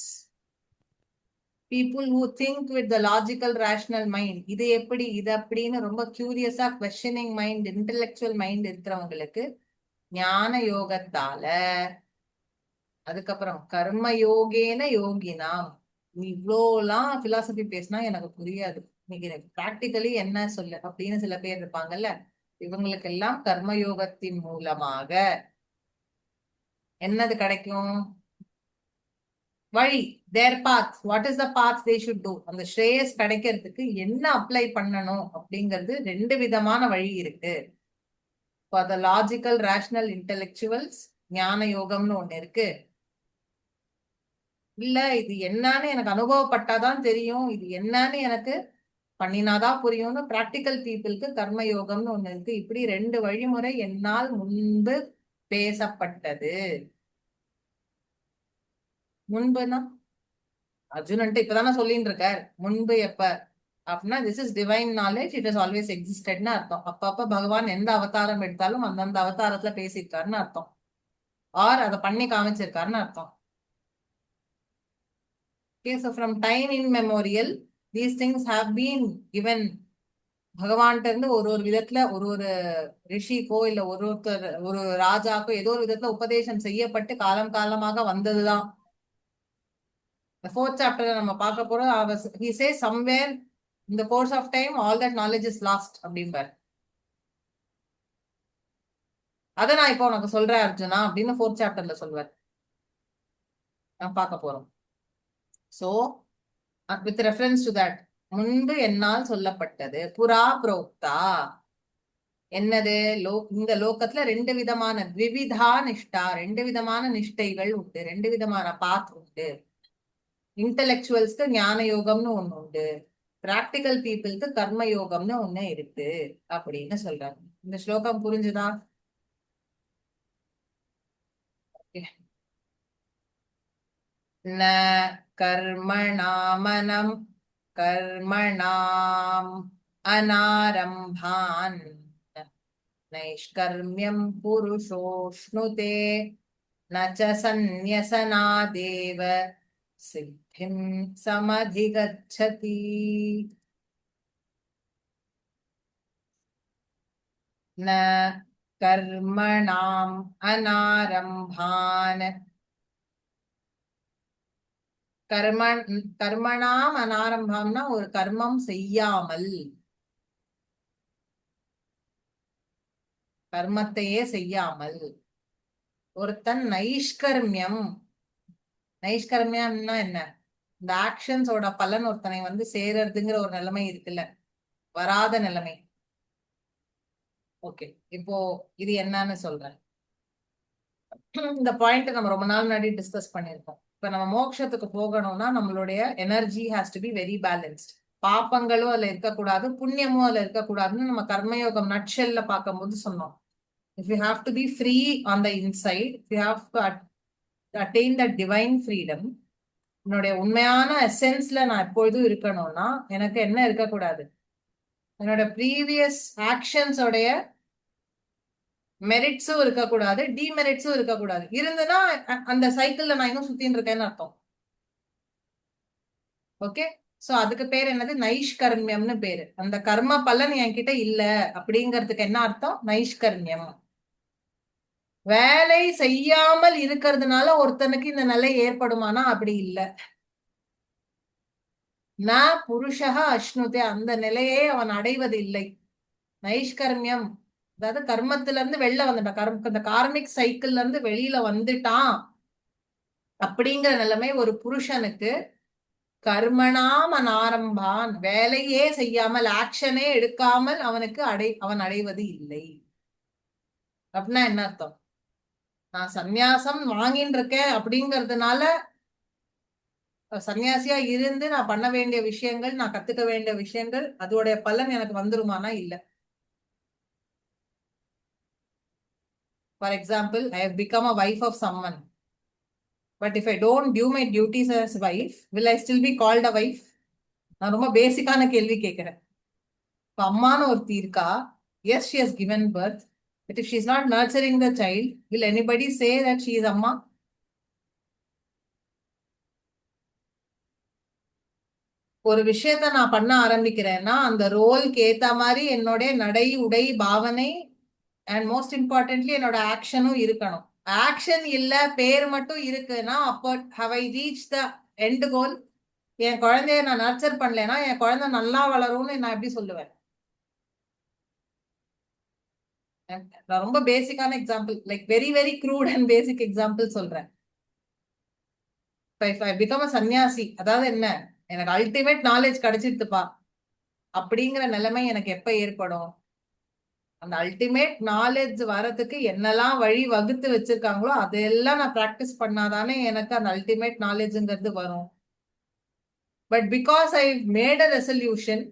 A: people who think with the logical rational mind. இது எப்படி, இது அப்படின்னு ரொம்ப கியூரியஸா questioning mind, intellectual mind இருக்கிறவங்களுக்கு ஞான யோகத்தால, அதுக்கப்புறம் கர்ம யோகேன யோகினாம். இவ்வளோலாம் பிலாசபி பேசினா எனக்கு புரியாது, இன்னைக்கு பிராக்டிக்கலி என்ன சொல்லு அப்படின்னு சில பேர் இருப்பாங்கல்ல, இவங்களுக்கெல்லாம் கர்மயோகத்தின் மூலமாக என்னது கிடைக்கும்? வழி, their path, what is the path they should do, அந்த ஸ்ரேயஸ் கிடைக்கிறதுக்கு என்ன அப்ளை பண்ணணும் அப்படிங்கிறது ரெண்டு விதமான வழி இருக்கு. for the logical rational intellectuals ஞான யோகம்னு ஒண்ணு இருக்கு. இல்ல இது என்னன்னு எனக்கு அனுபவப்பட்டாதான் தெரியும், இது என்னன்னு எனக்கு பண்ணினாதான் புரியும்னு பிராக்டிக்கல் பீப்புளுக்கு கர்ம யோகம்னு ஒண்ணு இருக்கு. இப்படி ரெண்டு வழிமுறை என்னால் முன்பு பேசப்பட்டது. முன்புனா அர்ஜுனன்ட்டு இப்பதானே சொல்லிட்டு இருக்கார். முன்பு எப்ப அப்படின்னா this is divine knowledge, it is always எக்ஸிஸ்டட்னு அர்த்தம். அப்பப்ப பகவான் எந்த அவதாரம் எடுத்தாலும் அந்தந்த அவதாரத்துல பேசியிருக்காருன்னு அர்த்தம், ஆர் அதை பண்ணி காமிச்சிருக்காருன்னு அர்த்தம். Okay, so from time immemorial these things have been given. பகவான்கிட்ட இருந்து ஒரு விதத்துல ஒரு ரிஷிக்கோ இல்ல ஒருத்தர் ஒரு ராஜாக்கோ ஏதோ ஒரு விதத்துல உபதேசம் செய்யப்பட்டு காலம் காலமாக வந்ததுதான். fourth chapter நம்ம பார்க்க போறோம். he says somewhere in the course of time all that knowledge is lost அப்படிம்பார். அதை நான் இப்போ உனக்கு சொல்றேன் அர்ஜுனா அப்படின்னு 4th சாப்டர்ல சொல்வார். நான் பார்க்க போறோம். So with reference to that, முன்பு என்னால் சொல்லப்பட்டது புரா புரோக்தா, என்னது இந்த லோகத்துல 2 விதமான விவிதா நிஷ்டா, 2 விதமான நிஷ்டைகள் உண்டு, 2 விதமான பாத் உண்டு. இன்டெலெக்சுவல்ஸ்க்கு ஞான யோகம்னு ஒண்ணு உண்டு, பிராக்டிக்கல் பீப்புளுக்கு கர்ம யோகம்னு ஒண்ணு இருக்கு அப்படின்னு சொல்றாங்க. இந்த ஸ்லோகம் புரிஞ்சுதா? ந கர்மணாமனம் கர்மணாம் அனாரம்பான் நைஷ்கர்மியம் புருஷோஷ்ணுதே ந சந்நியசனாதேவ சித்திம் சமதிகச்சதி. ந கர்மணாம் அனாரம்பான், கர்மணாம் அனாரம்பம்னா ஒரு கர்மம் செய்யாமல், கர்மத்தையே செய்யாமல் ஒருத்தன் நைஷ்கர்மியம். நைஷ்கர்மியம்னா என்ன? இந்த ஆக்ஷன்ஸோட பலன் ஒருத்தனை வந்து சேரறதுங்கிற ஒரு நிலைமை இருக்குல்ல, வராத நிலைமை. ஓகே, இப்போ இது என்னன்னு சொல்றேன். இந்த பாயிண்ட் நம்ம ரொம்ப நாள் முன்னாடி டிஸ்கஸ் பண்ணிருக்கோம். இப்ப நம்ம மோட்சத்துக்கு போகணும்னா நம்மளுடைய energy has to be very balanced. பாப்பங்களும் அதுல இருக்கக்கூடாது, புண்ணியமும் அதுல இருக்கக்கூடாதுன்னு நம்ம கர்மயோகம் நட்ஷெல்ல பார்க்கும்போது சொன்னோம். If you have to be free on the inside, if you have to attain that divine freedom, என்னுடைய உண்மையான எசென்ஸ்ல நான் எப்பொழுதும் இருக்கணும்னா எனக்கு என்ன இருக்கக்கூடாது? என்னோட ப்ரீவியஸ் ஆக்ஷன்ஸோடைய மெரிட்ஸும் இருக்கக்கூடாது, டிமெரிட்ஸும் இருக்கக்கூடாது. இருந்துன்னா அந்த சைக்கிள்ல நான் இன்னும் சுத்தின்னு இருக்கேன்னு அர்த்தம். ஓகே, சோ அதுக்கு பேர் என்னது? நைஷ்கர்மியம்னு பேரு. அந்த கர்ம பலன் என்கிட்ட இல்ல அப்படிங்கிறதுக்கு என்ன அர்த்தம்? நைஷ்கர்மியம். வேலை செய்யாமல் இருக்கிறதுனால ஒருத்தனுக்கு இந்த நிலை ஏற்படுமானா அப்படி இல்லை. ந புருஷக அஷ்ணுதே, அந்த நிலையை அவன் அடைவதில்லை. நைஷ்கர்மியம் அதாவது கர்மத்துல இருந்து வெளில வந்துட்டான், இந்த கார்மிக் சைக்கிள்ல இருந்து வெளியில வந்துட்டான் அப்படிங்கிற நிலைமை ஒரு புருஷனுக்கு கர்மணாம் ஆரம்பான், வேலையே செய்யாமல் ஆக்ஷனே எடுக்காமல் அவனுக்கு அவன் அடைவது இல்லை. அப்படின்னா என்ன அர்த்தம்? நான் சந்நியாசம் வாங்கின்னு இருக்கேன் அப்படிங்கறதுனால, சன்னியாசியா இருந்து நான் பண்ண வேண்டிய விஷயங்கள், நான் கத்துக்க வேண்டிய விஷயங்கள், அதோடைய பலன் எனக்கு வந்துருமானா இல்ல. For example, I have become a wife of someone, but if I don't do my duties as wife, will I still be called a wife? நான் ரொம்ப பேசிக்கான கேள்வி கேட்கிறேன். இப்ப அம்மான்னு ஒருத்தி இருக்கா, yes she has given birth, but if she is not nurturing the child, will anybody say that she is amma? ஒரு விஷயத்த நான் பண்ண ஆரம்பிக்கிறேன்னா அந்த ரோலுக்கு ஏத்த மாதிரி என்னோட நடை உடை பாவனை அண்ட் மோஸ்ட் இம்பார்ட்டன்ட்லி என்னோட ஆக்ஷனும் இருக்கணும். ஆக்ஷன் இல்ல பேர் மட்டும் இருக்குன்னா அப்போ how I reach the end goal? என் குழந்தைய நான் நர்ச்சர் பண்ணலன்னா என் குழந்தை நல்லா வளரும்னு நான் எப்படி சொல்லுவேன்? நான் ரொம்ப பேசிக்கான example, like very very crude and basic example சொல்றேன். பிகம் அ சன்னியாசி, அதாவது என்ன, எனக்கு அல்டிமேட் நாலேஜ் கிடைச்சிருத்துப்பா அப்படிங்கிற நிலைமை எனக்கு எப்ப ஏற்படும்? அந்த அல்டிமேட் நாலேஜ் வரதுக்கு என்னெல்லாம் வழி வகுத்து வச்சிருக்காங்களோ அதெல்லாம் நான் பிராக்டிஸ் பண்ணாதானே எனக்கு அந்த அல்டிமேட் நாலேஜ்ங்கிறது வரும். But because I made a resolution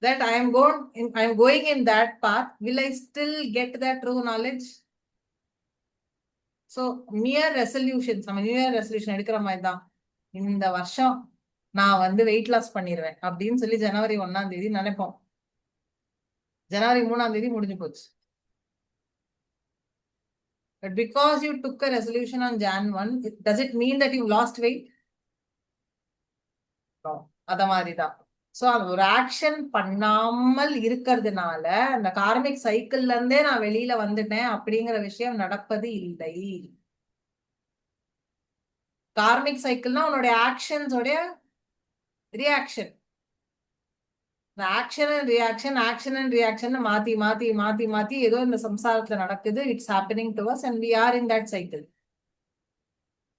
A: that I am going in that path, will I still get that true knowledge? So mere resolutions, நம்ம நியூ இயர் ரெசல்யூஷன் எடுக்கிற மாதிரி தான், இந்த வருஷம் நான் வந்து வெயிட் லாஸ் பண்ணிடுவேன் அப்படின்னு சொல்லி ஜனவரி 1ஆம் தேதி நினைப்போம். ஜனவரி 3ஆம் தேதி முடிஞ்சு போச்சு. But because you took a resolution on Jan 1, does it mean that you lost weight? No. அத மாதிரிதான். சோ அது ஒரு ஆக்ஷன் பண்ணாமல் இருக்கிறதுனால அந்த கார்மிக் சைக்கிள்ல இருந்தே நான் வெளியில வந்துட்டேன் அப்படிங்கிற விஷயம் நடப்பது இல்லை. கார்மிக் சைக்கிள்னா உன்னுடைய ஆக்ஷன்ஸோட ரியாக்ஷன். ஆக்ஷன் அண்ட் ரியாக்ஷன் மாத்தி மாத்தி மாத்தி மாத்தி ஏதோ இந்த சம்சாரத்துல நடக்குது. It's happening to us and we are in that cycle.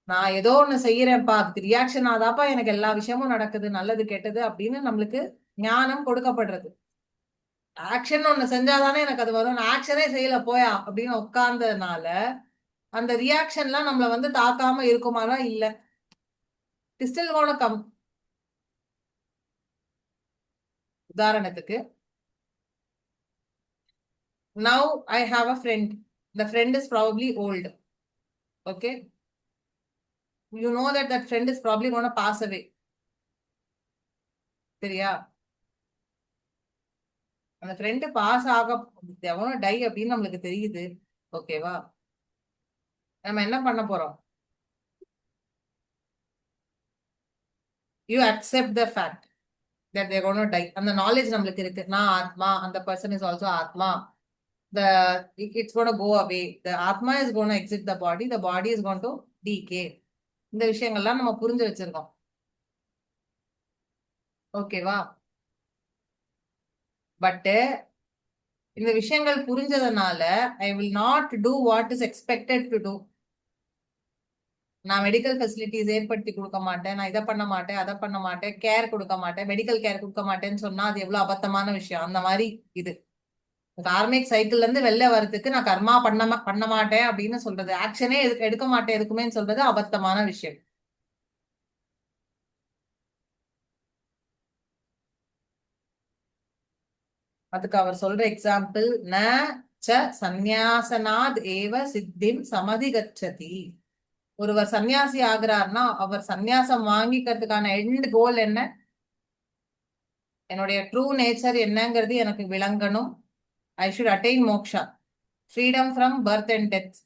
A: நான் ஏதோ ஒண்ணு செய்யறேன்ப்பா, அதுக்கு ரியாக்ஷன் ஆதாப்பா எனக்கு எல்லா விஷயமும் நடக்குது, நல்லது கெட்டது அப்படின்னு நம்மளுக்கு ஞானம் கொடுக்கப்படுறது. ஆக்ஷன் ஒண்ணு செஞ்சாதானே எனக்கு அது வரும். நான் ஆக்ஷனே செய்யல போயா அப்படின்னு உட்கார்ந்ததுனால அந்த ரியாக்ஷன்லாம் நம்மள வந்து தாக்காம இருக்குமானா இல்ல. It still gonna come. உதாரணத்துக்கு, now I have a friend. The friend is probably old. Okay, you know that that friend is probably going to pass away. சரியா? அந்த ஃப்ரெண்ட் பாஸ் ஆக எவனோ டை அப்படின்னு நம்மளுக்கு தெரியுது. ஓகேவா? நம்ம என்ன பண்ண போறோம்? You accept the fact that they're going to die. அந்த நாலேஜ் நம்மளுக்கு இருக்கு. நான் ஆத்மா, அந்த பர்சன் இஸ் ஆல்சோ ஆத்மா. The it's going to go away. The atma is going to exit the body. The body is going to decay. இந்த விஷயங்கள்லாம் நம்ம புரிஞ்சு வச்சிருக்கோம். ஓகேவா? பட் இந்த விஷயங்கள் புரிஞ்சதுனால I will not do what is expected to do. நான் மெடிக்கல் ஃபெசிலிட்டிஸ் ஏற்படுத்தி கொடுக்க மாட்டேன், நான் இதை பண்ண மாட்டேன், அதை பண்ண மாட்டேன், கேர் கொடுக்க மாட்டேன், மெடிக்கல் கேர் கொடுக்க மாட்டேன்னு சொன்னா அது எவ்வளவு அபத்தமான விஷயம். அந்த மாதிரி இது கார்மிக் சைக்கிள்ல இருந்து வெளில வரதுக்கு நான் கர்மா பண்ண மாட்டேன் அப்படின்னு சொல்றது, ஆக்ஷனே எடுக்க மாட்டேன் எதுக்குமே சொல்றது அபத்தமான விஷயம். அதுக்கு அவர் சொல்ற எக்ஸாம்பிள், ந ச சந்நியாசனாத் ஏவ சித்திம் சமதிகச்சதி. ஒருவர் சன்னியாசி ஆகிறார்னா அவர் சந்நியாசம் வாங்கிக்கிறதுக்கான எண்ட் கோல் என்ன? என்னுடைய ட்ரூ நேச்சர் என்னங்கிறது எனக்கு விளங்கணும். I should attain moksha, freedom from birth and death.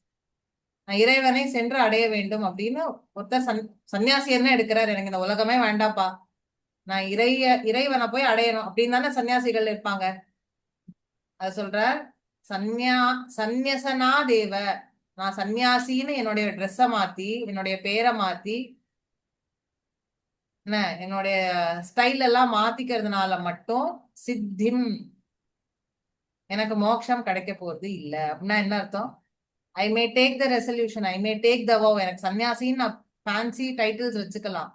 A: நான் இறைவனை சென்று அடைய வேண்டும் அப்படின்னு ஒருத்தர் சன்னியாசி என்ன எடுக்கிறார், எனக்கு இந்த உலகமே வேண்டாப்பா, நான் இறைவனை போய் அடையணும் அப்படின்னு தானே சன்னியாசிகள் இருப்பாங்க. அது சொல்ற சந்நியசனா தேவ. நான் சன்னியாசின்னு என்னுடைய ட்ரெஸ்ஸை மாத்தி, என்னுடைய பேரை மாத்தி, என்ன என்னுடைய ஸ்டைல் எல்லாம் மாத்திக்கிறதுனால மட்டும் சித்திம், எனக்கு மோட்சம் கிடைக்க போறது இல்ல. அப்படின்னா என்ன அர்த்தம்? I may take the resolution, I may take the vow, எனக்கு சன்னியாசின்னு நான் ஃபேன்சி டைட்டில்ஸ் வச்சுக்கலாம்.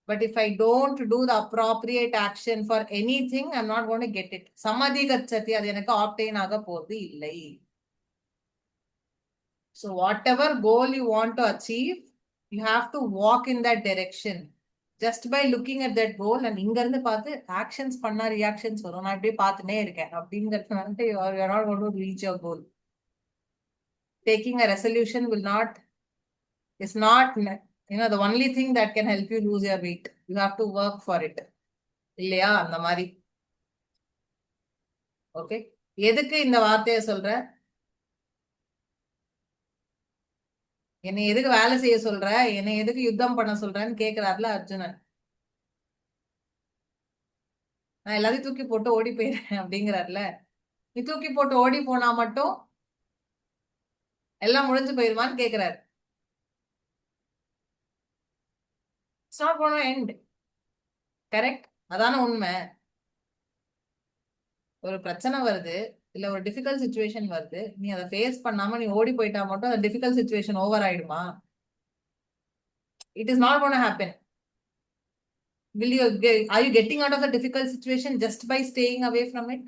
A: But if I don't do the appropriate action for any thing, I am not going to get it. சமதி கச்சதி, அது எனக்கு ஆப்டெயின் ஆக போறது இல்லை. So whatever goal you want to achieve, you have to walk in that direction. Just by looking at that goal and இங்க இருந்து பார்த்து ஆக்ஷன்ஸ் பண்ணா ரியாக்ஷன்ஸ் வரும், நான் இப்படியே பார்த்துனே இருக்கேன் அப்படிங்கிறது வந்துட்டு you are not going to reach your goal. Taking a resolution will not, is not, the only thing that can help you lose your weight. You have to work for it. இல்லையா? அந்த மாதிரி. Okay, எதுக்கு இந்த வார்த்தையை சொல்ற? என்னை எதுக்கு வேலை செய்ய சொல்ற, என்னை எதுக்கு யுத்தம் பண்ண சொல்றேன்னு கேக்குறாருல அர்ஜுனன். நான் எல்லாத்தையும் தூக்கி போட்டு ஓடி போயிடுறேன் அப்படிங்கிறாருல. நீ தூக்கி போட்டு ஓடி போனா மட்டும் எல்லாம் முடிஞ்சு போயிருமான்னு கேக்குறாரு. It's not gonna end. Correct? அதான உண்மை. ஒரு பிரச்சனை வருது, இல்ல ஒரு டிஃபிகல்ட் சுச்சுவேஷன் வருது, நீ அதை ஃபேஸ் பண்ணாம நீ ஓடி போயிட்டா மட்டும் அந்த டிஃபிகல்ட் சுச்சுவேஷன் ஓவர் ஆயிடுமா? It is not gonna happen. Are you getting out of the difficult situation just by staying away from it?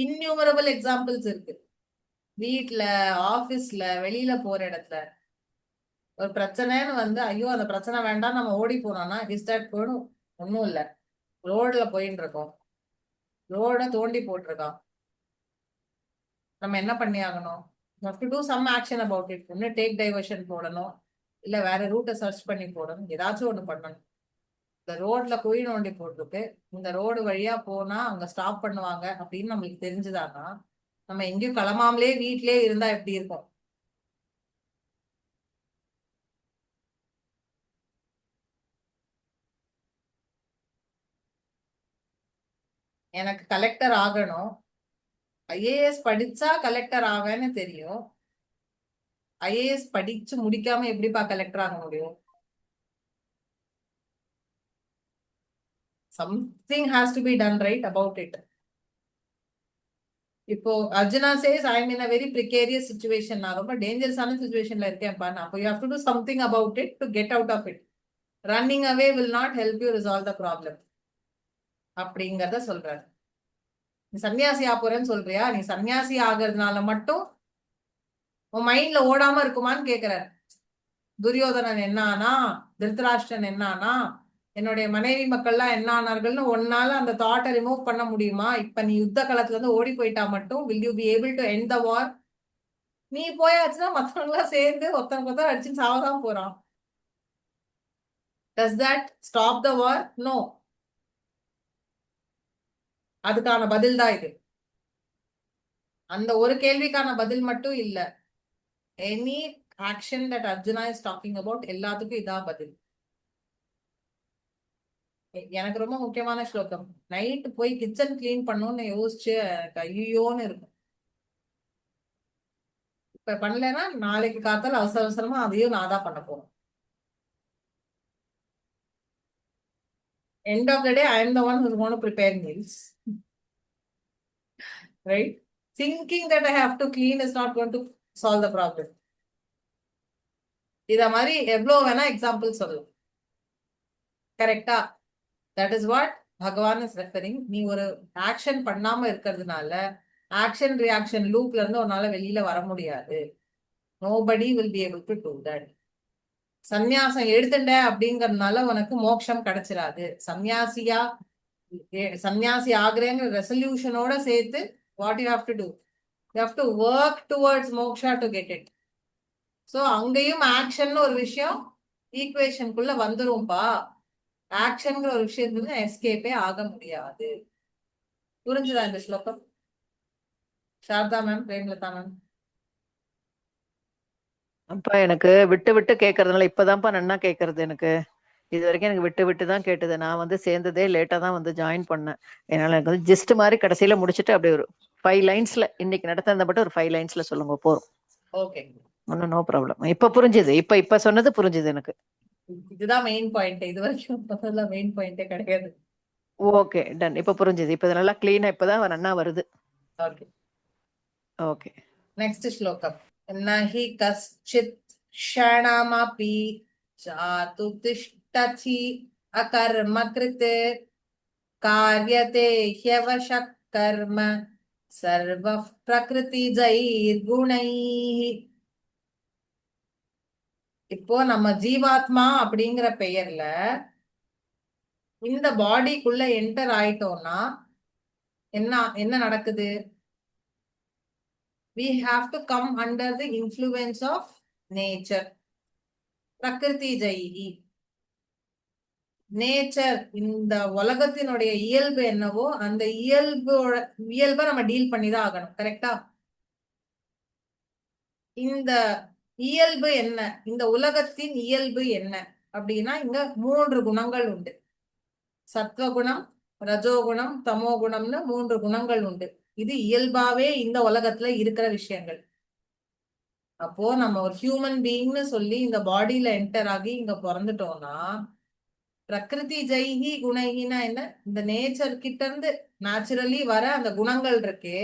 A: Innumerable examples இருக்கு. வீட்ல, ஆபீஸ்ல, வெளியில போற இடத்துல ஒரு பிரச்சனைன்னு வந்து ஐயோ அந்த பிரச்சனை வேண்டாம் நம்ம ஓடி போனோம்னா இஸ் தட் போடும்? ஒன்றும் இல்லை. ரோட்ல போயிட்டு இருக்கோம், ரோட தோண்டி போட்டிருக்கான், நம்ம என்ன பண்ணி ஆகணும்? have to do some action about it. ஒன்னு டேக் டைவர்ஷன் போடணும், இல்ல வேற ரூட்டை சர்ச் பண்ணி போடணும், ஏதாச்சும் ஒண்ணு பண்ணணும். இந்த ரோட்ல குழி நோண்டி போட்டிருக்கு, இந்த ரோடு வழியா போனா அங்க ஸ்டாப் பண்ணுவாங்க அப்படின்னு நம்மளுக்கு தெரிஞ்சுதானா நம்ம எங்கேயும் கிளம்பாமலே வீட்லயே இருந்தா எப்படி இருக்கும்? எனக்கு கலெக்டர் ஆகணும், ஐஏஎஸ் படிச்சா கலெக்டர் ஆவேன்னு தெரியும். ஐஏஎஸ் படிச்சு முடிக்காம எப்படிப்பா கலெக்டர் ஆக முடியும்? something has to be done right about it. இப்போ Arjuna says I am in a very precarious situation, நான் ரொம்ப டேஞ்சரஸான சிச்சுவேஷன்ல இருக்கேன்ப்பா, அப்போ you have to do something about it to get out of it. Running away will not help you resolve the problem அப்படிங்கறத சொல்றாரு. நீ சன்னியாசி ஆபோறேன்னு சொல்றியா, நீ சன்னியாசி ஆகிறதுனால மட்டும் உன் மைண்ட்ல ஓடாம இருக்குமான்னு கேக்குறாரு. துரியோதனன் என்ன ஆனா, திருத்தராஷ்டிரன் என்ன ஆனா, என்னுடைய மனைவி மக்கள்லாம் என்ன ஆனார்கள்னு ஒன்னால அந்த தாட்டை ரிமூவ் பண்ண முடியுமா? இப்ப நீ யுத்த காலத்துல இருந்து ஓடி போயிட்டா மட்டும் will you be able to end the war? நீ போயாச்சுன்னா மத்தவங்க எல்லாம் சேர்ந்து ஒருத்தன் அடிச்சு சாவதான் போறான். Does that stop the war? No. அதுக்கான பதில் தான் இது. அந்த ஒரு கேள்விக்கான பதில் மட்டும் இல்ல, any action that Arjuna is talking about எல்லாத்துக்கும் இதான் பதில். எனக்கு ரொம்ப முக்கியமான ஸ்லோகம். நைட்டு போய் கிச்சன் கிளீன் பண்ணணும்னு யோசிச்சு எனக்கு ஐயோன்னு இருக்கும். இப்ப பண்ணலன்னா நாளைக்கு காத்தால அவசர அவசரமா அதையும் நான் தான் பண்ண போறேன். End of the day, I am the one who's going to prepare meals. Right? Thinking that I have to clean is not going to solve the problem. இத மாதிரி எவ்வளவு வேணா எக்ஸாம்பிள் சொல்லலாம். கரெக்டா? That is what Bhagavan is referring. நீ ஒரு action பண்ணாம இருக்கிறதுனால ஆக்ஷன் ரியாக்ஷன் லூப்ல இருந்து உன்னால வெளியில வர முடியாது. Nobody will be able to do that. சந்நியாசம் எடுத்துட்ட அப்படிங்கறதுனால உனக்கு மோட்சம் கிடைச்சிடாது. சன்னியாசி ஆகிறேங்கிற ரெசல்யூஷனோட சேர்த்து what you have to do? You have to work towards moksha to get it. So அங்கேயும் ஆக்ஷன் ஒரு விஷயம் ஈக்குவேஷனுக்குள்ள வந்துரும்பா. ஆக்ஷன்ங்கிற ஒரு விஷயத்துல எஸ்கேப்பே ஆக முடியாது. புரிஞ்சுதா இந்த ஸ்லோகம்? Sarada ma'am, Premalatha ma'am.
B: அப்பா எனக்கு விட்டு விட்டு கேட்கறதுனால இப்பதான்ப்பா நன்னா கேட்கறது. எனக்கு இது வரைக்கும் எனக்கு விட்டு விட்டு தான் கேட்டது. நான் வந்து சேர்ந்ததே லேட்டா தான் வந்து ஜாயின் பண்ணேன். என்னால எனக்கு வந்து ஜிஸ்ட் மாதிரி கடைசியில முடிச்சுட்டு அப்படியே ஒரு 5 லைன்ஸ்ல இன்னைக்கு நடந்ததை மட்டும் ஒரு 5 லைன்ஸ்ல சொல்லுங்க போறோம்.
A: ஓகே,
B: ஒன்னும் நோ ப்ராப்ளம். இப்ப புரிஞ்சுது. இப்ப சொன்னது புரிஞ்சுது எனக்கு.
A: இதுதான் மெயின் பாயிண்ட். இது வரைக்கும் மெயின் பாயிண்டே கிடையாது.
B: Okay, done. இப்ப புரிஞ்சுது. இப்ப நல்லா கிளீனா இப்பதான் நன்னா வருது.
A: Okay,
B: okay.
A: நெக்ஸ்ட் ஸ்லோகம். நஹி கஸ்சித் க்ஷணமபி ஜாது திஷ்டதி அகர்ம கிருத் கார்யதே ஹ்யவஷக் கர்ம சர்வ பிரகிருதிஜைர் குணைஹி. இப்போ நம்ம ஜீவாத்மா அப்படிங்கிற பெயர்ல இந்த பாடிக்குள்ள என்டர் ஆயிட்டோம்னா என்ன நடக்குது? We have to come under the influence of nature. Prakriti Jaihi. Nature, இந்த உலகத்தினுடைய இயல்பு என்னவோ அந்த இயல்பை நம்ம டீல் பண்ணி தான் ஆகணும். கரெக்டா? இந்த இயல்பு என்ன, இந்த உலகத்தின் இயல்பு என்ன அப்படின்னா இங்க 3 குணங்கள் உண்டு. சத்வகுணம், ரஜோகுணம், தமோகுணம்னு 3 குணங்கள் உண்டு. இது இயல்பாவே இந்த உலகத்துல இருக்கிற விஷயங்கள். அப்போ நம்ம ஒரு ஹியூமன் பீயிங்னு சொல்லி இந்த பாடியில என்டர் ஆகி இங்க பிறந்துட்டோம்னா பிரகிருதி ஜெய்ஹி குணைஹினா என்ன? இந்த நேச்சர் கிட்ட இருந்து நேச்சுரலி வர அந்த குணங்கள் இருக்கே,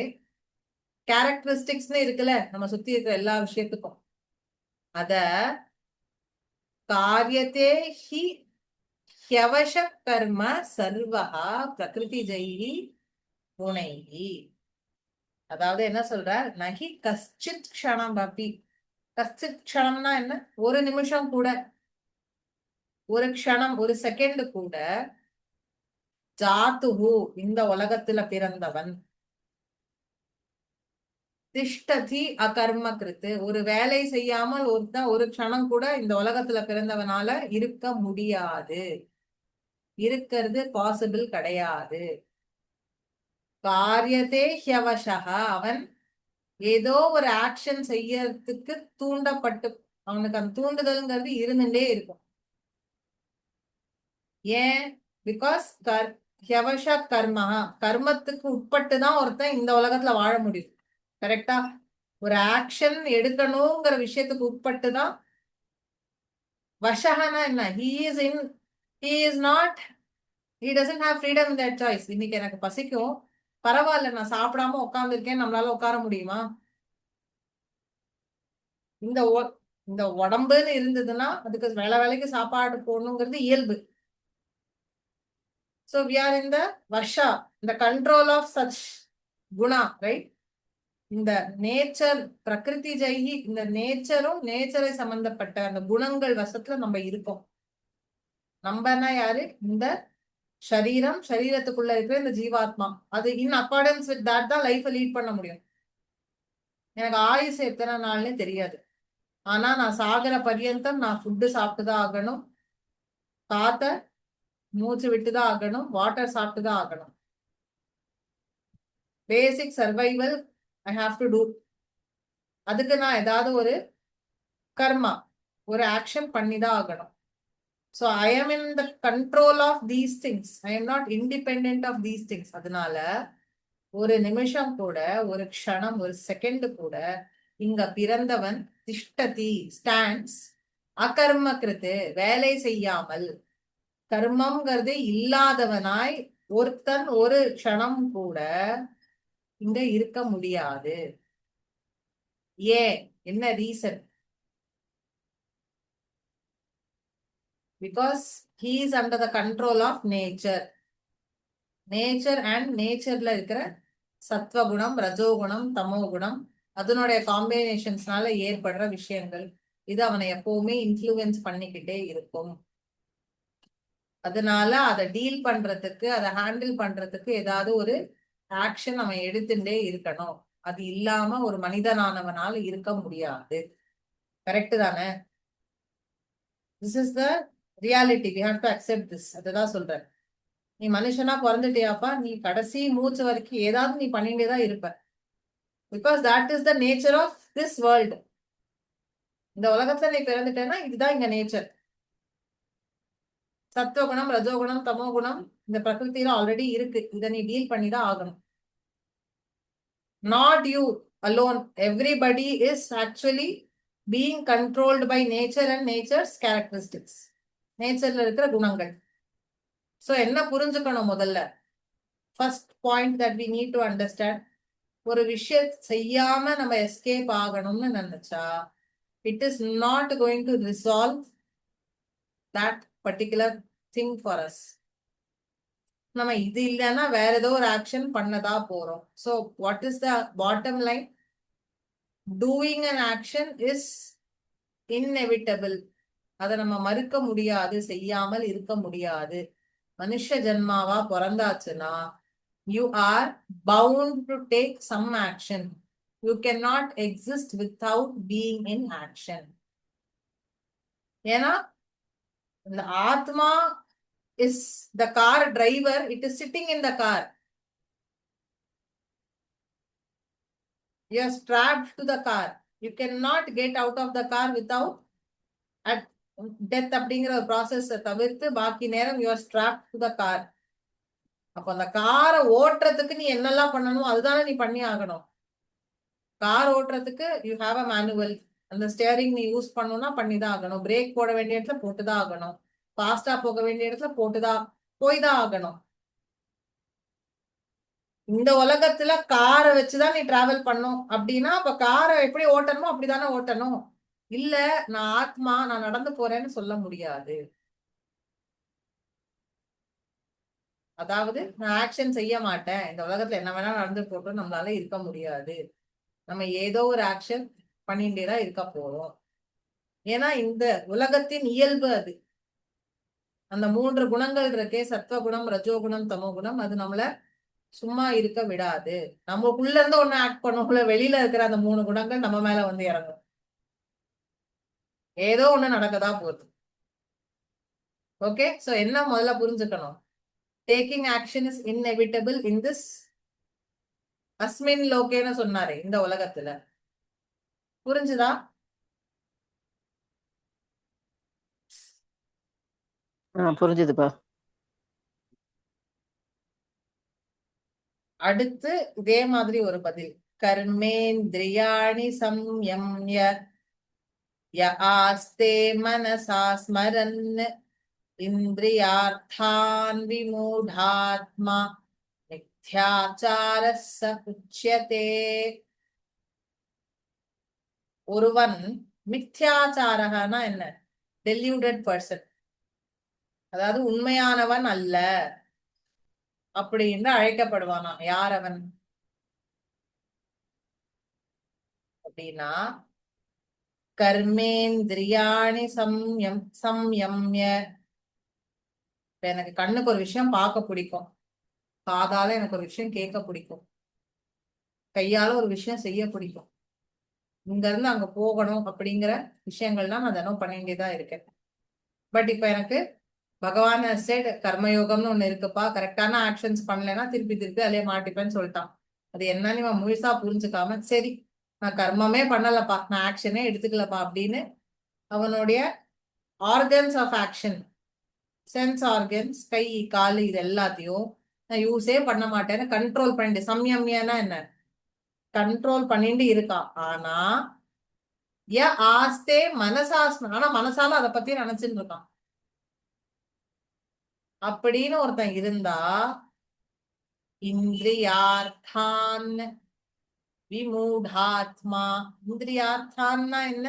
A: கேரக்டரிஸ்டிக்ஸ்னு இருக்குல்ல நம்ம சுத்தி இருக்கிற எல்லா விஷயத்துக்கும், அத காரியத்தே ஹி ஹ்யவஷ கர்ம சர்வஹா பிரகிருதி ஜெய்ஹி குணைஹி. அதாவது என்ன சொல்ற? நஹி கஷ்டித் க்ஷணம் அப்படி. கஷ்டித் க்ஷணம்னா என்ன? ஒரு நிமிஷம் கூட, ஒரு க்ஷணம், ஒரு செகண்ட் கூட ஜாத்துஹு இந்த உலகத்துல பிறந்தவன், திஷ்டதி அகர்ம கிருத்து ஒரு வேலை செய்யாமல் ஒரு க்ஷணம் கூட இந்த உலகத்துல பிறந்தவனால இருக்க முடியாது, இருக்கிறது பாசிபிள் கிடையாது. காரியத்தே ஹ்யவஷஹா அவன் ஏதோ ஒரு ஆக்ஷன் செய்யறதுக்கு தூண்டப்பட்டு அவனுக்கு அந்த தூண்டுதல்ங்கிறது இருந்துட்டே இருக்கும். ஏன்? பிகாஸ் ஹ்யவஷ கர்மா, கர்மத்துக்கு உட்பட்டுதான் ஒருத்தன் இந்த உலகத்துல வாழ முடியும். கரெக்டா? ஒரு ஆக்ஷன் எடுக்கணுங்கிற விஷயத்துக்கு உட்பட்டுதான். வஷஹனா என்ன? he is not he doesn't have freedom in that choice. இன்னைக்கு எனக்கு பசிக்கும், பரவாயில்ல நான் சாப்பிடாம உட்கார்ந்துருக்கேன், நம்மளால உட்கார முடியுமா? இந்த உடம்புன்னு இருந்ததுன்னா அதுக்கு வேலைக்கு சாப்பாடு போடணுங்கிறது இயல்பு. So we are in the Varsha, the control of such guna, right? இந்த நேச்சர் பிரகிருதி ஜெயி, இந்த நேச்சரும் நேச்சரை சம்பந்தப்பட்ட அந்த குணங்கள் வசத்துல நம்ம இருக்கோம். நம்மனா யாரு? இந்த சரீரம், சரீரத்துக்குள்ள இருக்கிற இந்த ஜீவாத்மா. அது இன் அக்கார்டன்ஸ் வித் தட் தான் லைஃப் லீட் பண்ண முடியும். எனக்கு ஆயுசு எத்தனை நாள்னு தெரியாது, ஆனா நான் சாகர பர்யந்தம் நான் ஃபுட்டு சாப்பிட்டுதான் ஆகணும், காத்த மூச்சு விட்டுதான் ஆகணும், வாட்டர் சாப்பிட்டுதான் ஆகணும். Basic survival I have to do. அதுக்கு நான் ஏதாவது ஒரு கர்மா, ஒரு ஆக்ஷன் பண்ணிதான் ஆகணும். So I am in the control of these things. I am not independent of these things. அதனால ஒரு நிமிஷம் கூட, ஒரு க்ஷணம், ஒரு செகண்ட் கூட இங்க பிறந்தவன் திஷ்டதி ஸ்டாண்ட்ஸ் அகர்ம கிருத்து, வேலை செய்யாமல் கர்மம்ங்கிறது இல்லாதவனாய் ஒருத்தன் ஒரு க்ஷணம் கூட இங்க இருக்க முடியாது. ஏன்? என்ன reason? Because he is under the control of nature. Nature and நேச்சர்ல இருக்கிற சத்வகுணம், ரஜோகுணம், தமோகுணம், அதனுடைய காம்பினேஷன்ஸ்னால ஏற்படுற விஷயங்கள், இது அவனை எப்பவுமே இன்ஃப்ளூயன்ஸ் பண்ணிக்கிட்டே இருக்கும். அதனால அதை டீல் பண்றதுக்கு, அதை ஹேண்டில் பண்றதுக்கு ஏதாவது ஒரு ஆக்ஷன் அவன் எடுத்துட்டே இருக்கணும். அது இல்லாம ஒரு மனிதனானவனால இருக்க முடியாது. கரெக்ட் தானே? This is the reality. We have to accept this. அதுதான் சொல்றேன். நீ மனுஷனா பிறந்துட்டியாப்பா, நீ கடைசி மூச்சு வரைக்கும் ஏதாவது நீ பண்ணிட்டே தான் இருப்ப. Because that is the nature of this world. இந்த உலகத்துல நீ பிறந்துட்டேன்னா இதுதான் இங்க நேச்சர். சத்துவகுணம், ரஜோகுணம், தமோகுணம் இந்த பிரகிருதியில ஆல்ரெடி இருக்கு. இதை நீ டீல் பண்ணி தான் ஆகணும். Not you alone. Everybody is actually being controlled by nature and nature's characteristics, நேச்சர்ல இருக்கிற குணங்கள். சோ என்ன புரிஞ்சுக்கணும்? முதல்ல first point that we need to understand, ஒரு விஷயம் செய்யாம நம்ம எஸ்கேப் ஆகணும்னு நினைச்சா it is not going to resolve that particular thing for us. நம்ம இது இல்லைன்னா வேற ஏதோ ஒரு ஆக்ஷன் பண்ணதா போறோம். So what is the bottom line? Doing an action is inevitable. அதை நம்ம மறுக்க முடியாது, செய்யாமல் இருக்க முடியாது. மனுஷ ஜென்மாவா பிறந்தாச்சுன்னா you are bound to take some action. You cannot exist without being in action. ஏன்னா இந்த ஆத்மா is the car driver. It is sitting in the car. You are strapped to the car. You cannot get out of the car without at death அப்படிங்கிற ஒரு process தவிர்த்து பாக்கி நேரம் you are strapped to the car. அப்ப அந்த காரை ஓட்டுறதுக்கு நீ என்னெல்லாம் பண்ணணும் அதுதானே நீ பண்ணி ஆகணும். கார் ஓட்டுறதுக்கு யூ ஹாவ் அ மேனுவல். அந்த ஸ்டியரிங் நீ யூஸ் பண்ணணும்னா பண்ணிதான் ஆகணும். பிரேக் போட வேண்டிய இடத்துல போட்டுதான் ஆகணும். ஃபாஸ்டா போக வேண்டிய இடத்துல போய்தான் ஆகணும். இந்த உலகத்துல காரை வச்சுதான் நீ டிராவல் பண்ணும் அப்படின்னா அப்ப காரை எப்படி ஓட்டணுமோ அப்படிதானே ஓட்டணும். இல்ல நான் ஆத்மா, நான் நடந்து போறேன்னு சொல்ல முடியாது. அதாவது நான் ஆக்ஷன் செய்ய மாட்டேன், இந்த உலகத்துல என்ன வேணா நடந்து போட்டோம், நம்மளால இருக்க முடியாது. நம்ம ஏதோ ஒரு ஆக்ஷன் பண்ணிட்டே தான் இருக்க போறோம். ஏன்னா இந்த உலகத்தின் இயல்பு அது. அந்த 3 குணங்கள் இருக்கே, சத்வகுணம், ரஜோகுணம், தமோகுணம், அது நம்மள சும்மா இருக்க விடாது. நமக்குள்ள இருந்து ஒண்ணு ஆக்ட் பண்ணும்ல, வெளியில இருக்கிற அந்த 3 குணங்கள் நம்ம மேல வந்து இறங்கும். ஏதோ ஒண்ணு நடக்கதா போகுது. ஓகே, சோ என்ன முதல்ல புரிஞ்சுக்கணும்? Taking action is inevitable in this அஸ்மின் லோகேன்னு சொன்னாரு, இந்த உலகத்துல. புரிஞ்சுதா?
B: புரிஞ்சுதுப்பா.
A: அடுத்து இதே மாதிரி ஒரு பதில். கர்மேந்திரியாணி சம்யம்ய ய ஆஸ்தே மனசா ஸ்மரன் இந்திரியார்த்தான் விமூடாத்மா மித்யாச்சார ச உச்யதே. ஒருவன் மித்யாச்சாரகனா என்ன? டெல்யூடட் பர்சன், அதாவது உண்மையானவன் அல்ல அப்படின்னு அழைக்கப்படுவானா. யார் அவன் அப்படின்னா, கர்மேந்திரியாணி சம்யம்ய. இப்ப எனக்கு கண்ணுக்கு ஒரு விஷயம் பார்க்க பிடிக்கும், காதால எனக்கு ஒரு விஷயம் கேட்க பிடிக்கும், கையால ஒரு விஷயம் செய்ய பிடிக்கும், இங்க இருந்து அங்க போகணும் அப்படிங்கிற விஷயங்கள்லாம் நான் தினம் பண்ண வேண்டியதா இருக்கேன். பட் இப்ப எனக்கு பகவான் செட் கர்மயோகம்னு ஒண்ணு இருக்குப்பா, கரெக்டான ஆக்ஷன்ஸ் பண்ணலைன்னா திருப்பி திருப்பி அதிலே மாட்டிப்பேன்னு சொல்லிட்டான். அது என்னன்னு இவன் முழுசா புரிஞ்சுக்காம, சரி நான் கர்மமே பண்ணலப்பா, நான் ஆக்ஷனே எடுத்துக்கலப்பா அப்படின்னு அவனுடைய organs of action, sense organs, கை கால் இது எல்லாத்தையும் நான் யூஸே பண்ண மாட்டேன்னு கண்ட்ரோல் பண்ணிட்டு, சம்யம்யனா என்ன, கண்ட்ரோல் பண்ணிட்டு இருக்கான். ஆனா ஆஸ்தே மனசாஸ்ம, ஆனா மனசால அதை பத்தி நினைச்சுட்டு இருக்கான். அப்படின்னு ஒருத்தன் இருந்தா இந்திரியார்த்தான் விமூடாத்மா. இந்திரியார்த்தான்னா என்ன?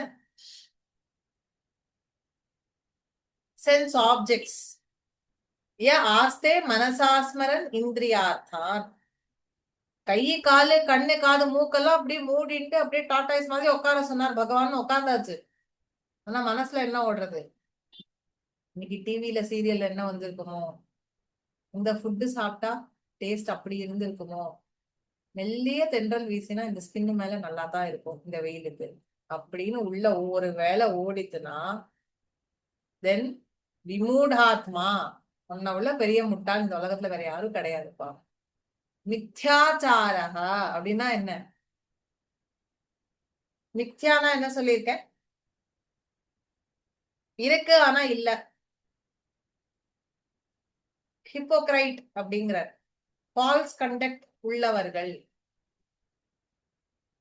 A: Sense objects. ஆஸ்தே மனசாஸ்மரன் இந்திரியார்த்தான். கை காலு கண்ணு காது மூக்கெல்லாம் அப்படியே மூடிட்டு அப்படியே டாட்டாய்ஸ் மாதிரி உட்கார சொன்னார் பகவான், உட்கார்ந்தாச்சு. ஆனா மனசுல என்ன ஓடுறது? இன்னைக்கு டிவில சீரியல்ல என்ன வந்திருக்குமோ, இந்த ஃபுட்டு சாப்பிட்டா டேஸ்ட் அப்படி இருந்திருக்குமோ, மெல்லிய தென்றல் வீசினா இந்த ஸ்கின் மேல நல்லா தான் இருக்கும் இந்த வெயிலுக்கு அப்படின்னு உள்ள ஒவ்வொரு வேலை ஓடித்துனா, தென் விமூடாத்மா, உன்னை உள்ள பெரிய முட்டாள் இந்த உலகத்துல வேற யாரும் கிடையாதுப்பா. மித்யாச்சாரக அப்படின்னா என்ன? மித்யானா என்ன சொல்லியிருக்கேன்? இருக்கு ஆனா இல்ல. ஹிப்போக்ரைட் அப்படிங்கிற ஃபால்ஸ் கண்டக்ட் உள்ளவர்கள்.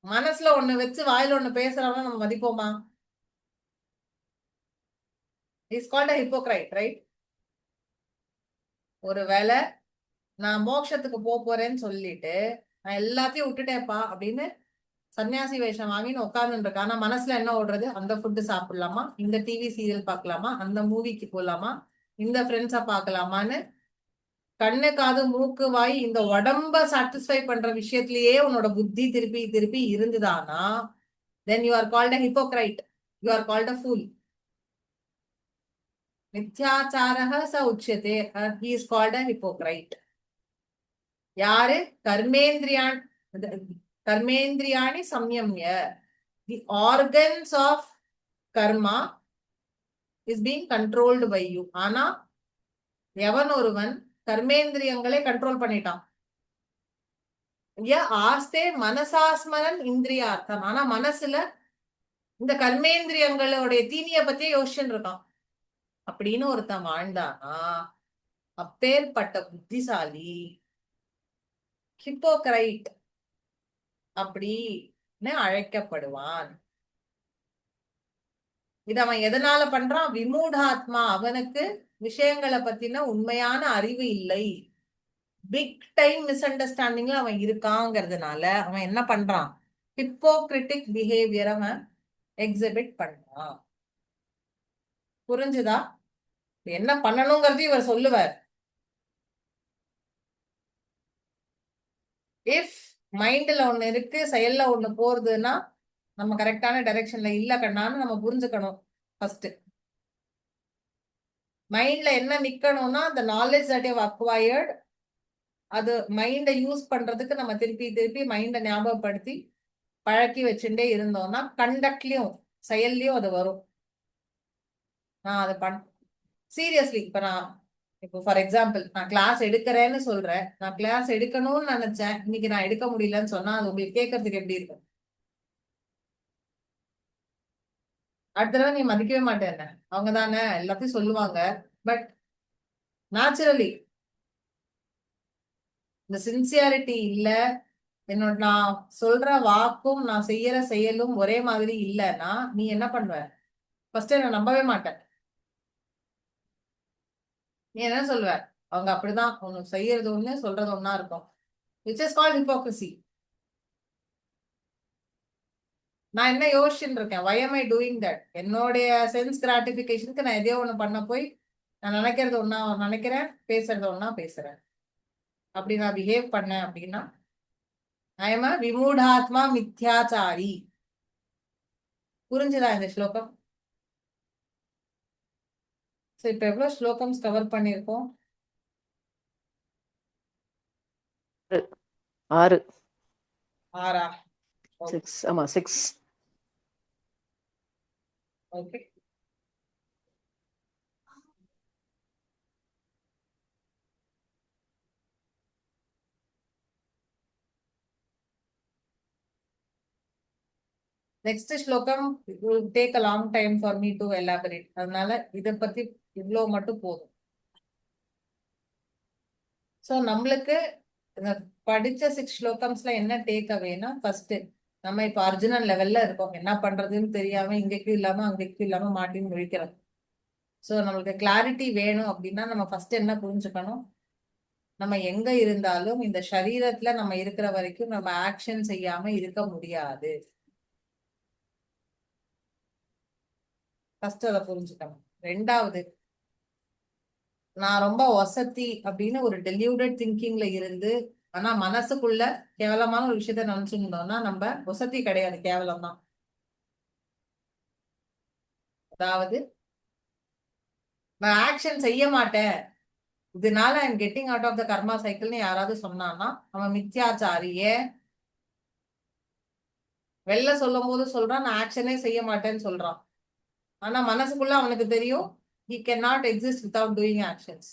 A: மனசுல ஒண்ணு வச்சு வாயில ஒண்ணு பேசுறவங்க நம்ம மதிப்போமா? Is called a hypocrite, right? ஒருவேளை நான் மோட்சத்துக்கு போறேன்னு சொல்லிட்டு நான் எல்லாத்தையும் விட்டுட்டேன்ப்பா அப்படின்னு சன்னியாசி வேஷம் வாங்கின்னு உட்கார்ந்து இருக்கேன். ஆனா மனசுல என்ன ஓடுறது? அந்த ஃபுட்டு சாப்பிடலாமா, இந்த டிவி சீரியல் பார்க்கலாமா, அந்த மூவிக்கு போலாமா, இந்த ஃப்ரெண்ட்ஸை பார்க்கலாமான்னு கண்ணு காது மூக்கு வாய் இந்த உடம்ப சாட்டிஸ்ஃபை பண்ற விஷயத்திலேயே உன்னோட புத்தி திருப்பி திருப்பி இருந்துதானா, then you are called a hypocrite, you are called a fool. மித்யாச்சாரக ச உச்யதே, he is called a hypocrite. யாரு? கர்மேந்திரியான் கர்மேந்திரியாணி சம்யம்ய. The organs of karma is being controlled by you. ஆனா எவன் ஒருவன் கர்மேந்திரியங்களை கண்ட்ரோல் பண்ணிட்டான், ஆஸ்தே மனசாஸ்மரன் இந்திரியார்த்தம், ஆனா மனசுல இந்த கர்மேந்திரியங்களுடைய தீனிய பத்தியே யோசிச்சுட்டு இருக்கான். அப்படின்னு ஒருத்தன் வாழ்ந்தானா அப்பேற்பட்ட புத்திசாலி ஹிப்போக்ரைட் அப்படின்னு அழைக்கப்படுவான். இது அவன் எதனால பண்றான்? விமூடாத்மா, அவனுக்கு விஷயங்களை பத்தின உண்மையான அறிவு இல்லை, பிக் டைம் மிஸ் அண்டர்ஸ்டாண்டிங்ல அவன் இருக்காங்கிறதுனால அவன் என்ன பண்றான்? ஹிப்போக்ரிட்டிக் பிஹேவியர் அவன் எக்ஸிபிட் பண்றான். புரிஞ்சுதா? என்ன பண்ணணுங்கிறது இவர் சொல்லுவார். இஃப் மைண்ட்ல ஒண்ணு இருக்கு, செயல்ல ஒண்ணு போறதுன்னா நம்ம கரெக்டான டைரக்ஷன்ல இல்ல கண்ணான்னு நம்ம புரிஞ்சுக்கணும். ஃபர்ஸ்ட் மைண்ட்ல என்ன நிக்கணும்னா, அந்த நாலேஜ் தட் யூ அக்வயர்ட், அது மைண்டை யூஸ் பண்றதுக்கு நம்ம திருப்பி திருப்பி மைண்டை ஞாபகப்படுத்தி பழக்கி வச்சுட்டே இருந்தோம்னா கண்டக்ட்லயும் செயல்லயும் அது வரும். நான் அதை சீரியஸ்லி இப்ப நான் இப்போ ஃபார் எக்ஸாம்பிள் நான் கிளாஸ் எடுக்கிறேன்னு சொல்றேன், நான் கிளாஸ் எடுக்கணும்னு நினைச்சேன், இன்னைக்கு நான் எடுக்க முடியலன்னு சொன்னா அது உங்களுக்கு கேட்கறதுக்கு எப்படி இருக்கும்? அடுத்த தடவை நீ மதிக்கவே மாட்டேன், அவங்க தானே எல்லாத்தையும் சொல்லுவாங்க. பட் நேச்சுரலி இந்த சின்சியாரிட்டி இல்ல, என்னோட நான் சொல்ற வாக்கும் நான் செய்யற செயலும் ஒரே மாதிரி இல்லைன்னா நீ என்ன பண்ணுவ? ஃபர்ஸ்ட் நான் நம்பவே மாட்டேன். நீ என்ன சொல்வ? அவங்க அப்படிதான், அவங்க செய்யறது ஒண்ணு சொல்றது ஒண்ணா இருக்கும். Which is called hypocrisy. நான் என்ன யோசிச்சுட்டு இருக்கேன், why am I doing that? என்னுடைய சென்ஸ் கிராட்டிபிகேஷனுக்கு நான் எதையோ ஒண்ணு பண்ண போய் நான் நினைக்கிறது ஒண்ணா நினைக்கிறேன், பேசுறது ஒண்ணா பேசுறேன். அப்படி நான் பிஹேவ் பண்ணேன் அப்படின்னா ஐ எம் அ விமூடாத்மா மித்யாச்சாரி. புரிஞ்சுதா இந்த ஸ்லோகம்? சோ இப்ப எவ்வளவு ஸ்லோகம்ஸ் கவர் பண்ணிருக்கோம்?
B: 6
A: 6.
B: 6 ஆமா 6.
A: ஓகே. நெக்ஸ்ட் ஸ்லோகம் will take a long time for me to elaborate. அதனால இத பத்தி இவ்வளவு மட்டும் போதும். சோ நம்மளுக்கு இந்த படிச்ச 6 ஸ்லோகம்ஸ்ல என்ன டேக் அவேனா, ஃபர்ஸ்ட் நம்ம இப்ப அர்ஜுனன் லெவல்ல இருக்கோம். என்ன பண்றதுன்னு தெரியாம இங்கேக்கும் இல்லாம அங்கேக்கும் இல்லாம மாட்டின்னு முழிக்கிறோம். சோ நம்மளுக்கு கிளாரிட்டி வேணும் அப்படின்னா நம்ம ஃபர்ஸ்ட் என்ன புரிஞ்சுக்கணும், நம்ம எங்க இருந்தாலும் இந்த சரீரத்துல நம்ம இருக்கிற வரைக்கும் நம்ம ஆக்ஷன் செய்யாம இருக்க முடியாது. ஃபர்ஸ்ட் அதை புரிஞ்சுக்கணும். ரெண்டாவது, நான் ரொம்ப வசதி அப்படின்னு ஒரு டெலியூடட் திங்கிங்ல இருந்து ஆனா மனசுக்குள்ள கேவலமான ஒரு விஷயத்த நினைச்சுருந்தோம்னா நம்ம வசதி கிடையாது, கேவலம் தான். அதாவது நான் ஆக்ஷன் செய்ய மாட்டேன், இதனால I'm getting out of the karma சைக்கிள்னு யாராவது சொன்னான்னா அவன் மித்யாச்சாரி. ஏன்? வெளில சொல்லும் போது சொல்றான் நான் ஆக்ஷனே செய்ய மாட்டேன்னு சொல்றான், ஆனா மனசுக்குள்ள அவனுக்கு தெரியும் he cannot exist without doing actions.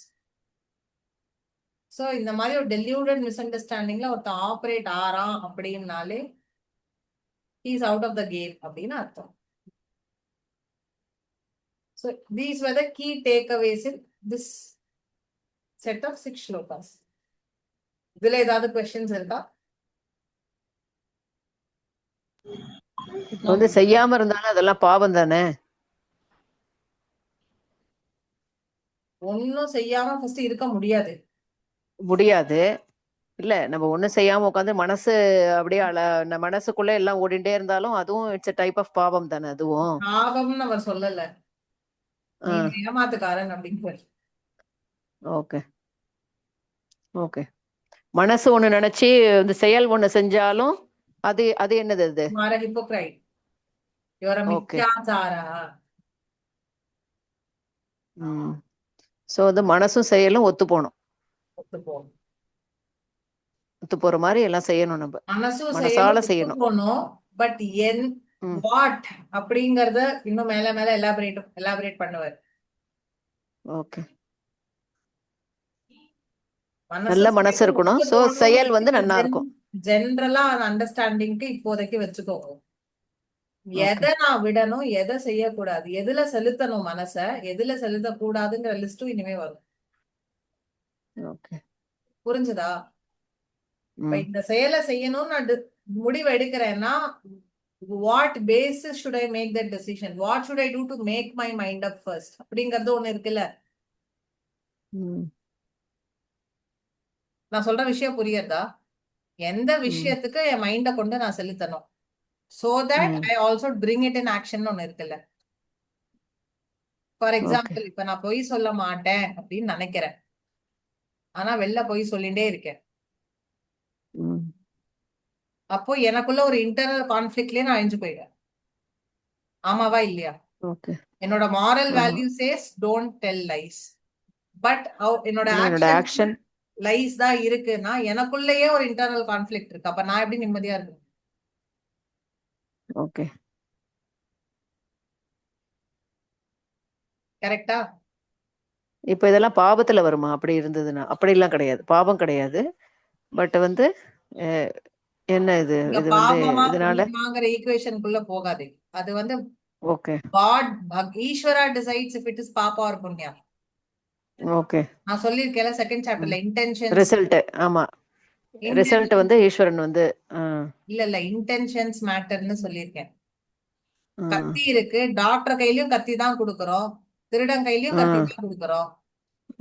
A: So இந்த மாதிரி ஒரு டெலியூடட் மிஸ் அண்டர்ஸ்டாண்டிங்ல ஒருத்தன் ஆப்ரேட் ஆறான் அப்படின்னாலே he is out of the game அப்படின்னு அர்த்தம். So these were the key takeaways in this set of 6 shlokas. இதுல ஏதாவது questions இருக்கா?
B: வந்து செய்யாம இருந்தாலும் அதெல்லாம் பாவம் தானே?
A: ஒன்னும் செய்யாம ஃபர்ஸ்ட் இருக்க முடியாது.
B: முடியாது இல்ல, நம்ம ஒண்ணும் செய்யாம உட்காந்து மனசு அப்படியே மனசுக்குள்ள எல்லாம் ஓடிண்டே இருந்தாலும் அதுவும் இட்ஸ் டைப் ஆஃப் பாவம் தானே அதுவும்.
A: பாவம்னு அவர் சொல்லல,
B: ஆ
A: நீ ஏமாத்துக்காரன் அப்படின்னு.
B: Okay okay. மனசு ஒண்ணு நினைச்சு இந்த செயல் ஒண்ணு செஞ்சாலும் அது அது என்னது அது?
A: You are a hypocrite. You are a
B: okay.
A: மித்யாச்சாரா.
B: சோ அது மனசும் செயலும் ஒத்து போகணும்.
A: ஒத்துப்போம்.
B: ஒத்து போற மாதிரி எல்லாம் செய்யணும், நம்ம
A: மனசும்
B: மனசால செய்யணும்.
A: போகணும். பட் என் வாட் அப்படிங்கறத இன்னும் மேல மேல எலாபரேட் பண்ணுவார்.
B: ஓகே. நல்ல மனசு இருக்கணும். சோ செயல் வந்து நல்லா இருக்கும்.
A: ஜெனரலா அண்டர்ஸ்டாண்டிங்க்கு இப்போதைக்கு வச்சுக்கோங்க. எதை நான் விடணும், எதை செய்யக்கூடாது, எதுல செலுத்தணும் மனச, எதுல செலுத்த கூடாதுங்கிற லிஸ்டும் இனிமே வரும்.
B: ஓகே.
A: புரிஞ்சுதா? இப்ப இந்த செயலை செய்யணும்னு நான் முடிவு எடுக்கிறேன்னா what basis should I make that decision? What should I do to make my mind up first? அப்படிங்கறது ஒண்ணு இருக்குல்ல. நான் சொல்ற விஷயம் புரியுதா? எந்த விஷயத்துக்கு என் மைண்ட கொண்டு நான் செலுத்தணும், so that I also bring it in action ஒண்ணு இருக்குல்ல. ஃபார் எக்ஸாம்பிள், இப்ப நான் பொய் சொல்ல மாட்டேன் அப்படின்னு நினைக்கிறேன், ஆனா வெளில பொய் சொல்லிட்டே இருக்கேன். அப்போ எனக்குள்ள ஒரு இன்டர்னல் கான்ஃபிளிக்ட்லயே நான் அழிஞ்சு போயிடுறேன். ஆமாவா இல்லையா? என்னோட moral value chase don't tell lies, but என்னோட ஆக்ஷன் லைஸ் தான் இருக்குன்னா எனக்குள்ளேயே ஒரு இன்டர்னல் கான்ஃபிளிக்ட் இருக்கு. அப்ப நான் எப்படி நிம்மதியா இருக்கேன்?
B: ஓகே,
A: கரெக்டா?
B: இப்ப இதெல்லாம் பாவத்துல வருமா? அப்படி இருந்ததுன்னா அப்படி எல்லாம் கிடையாது, பாவம் கிடையாது. பட் வந்து என்ன இது வந்து இதனால
A: ஈக்குவேஷனுக்குள்ள போகாது. அது வந்து
B: okay
A: god Ishwara decides if it is paapa or punya.
B: Okay,
A: நான் சொல்லிருக்கேன் செகண்ட் சாப்டர்ல இன்டென்ஷன்
B: ரிசல்ட். ஆமா, ரிசல்ட் வந்து ஈஸ்வரன் வந்து
A: இல்ல இன்டென்ஷன்ஸ் மேட்டர்னு சொல்லிருக்கேன். கத்தி இருக்கு, டாக்டர் கையிலயும் கத்தி தான் கொடுக்கறோம், திருடன் கையிலயும் கத்தி தான் கொடுக்கறோம்.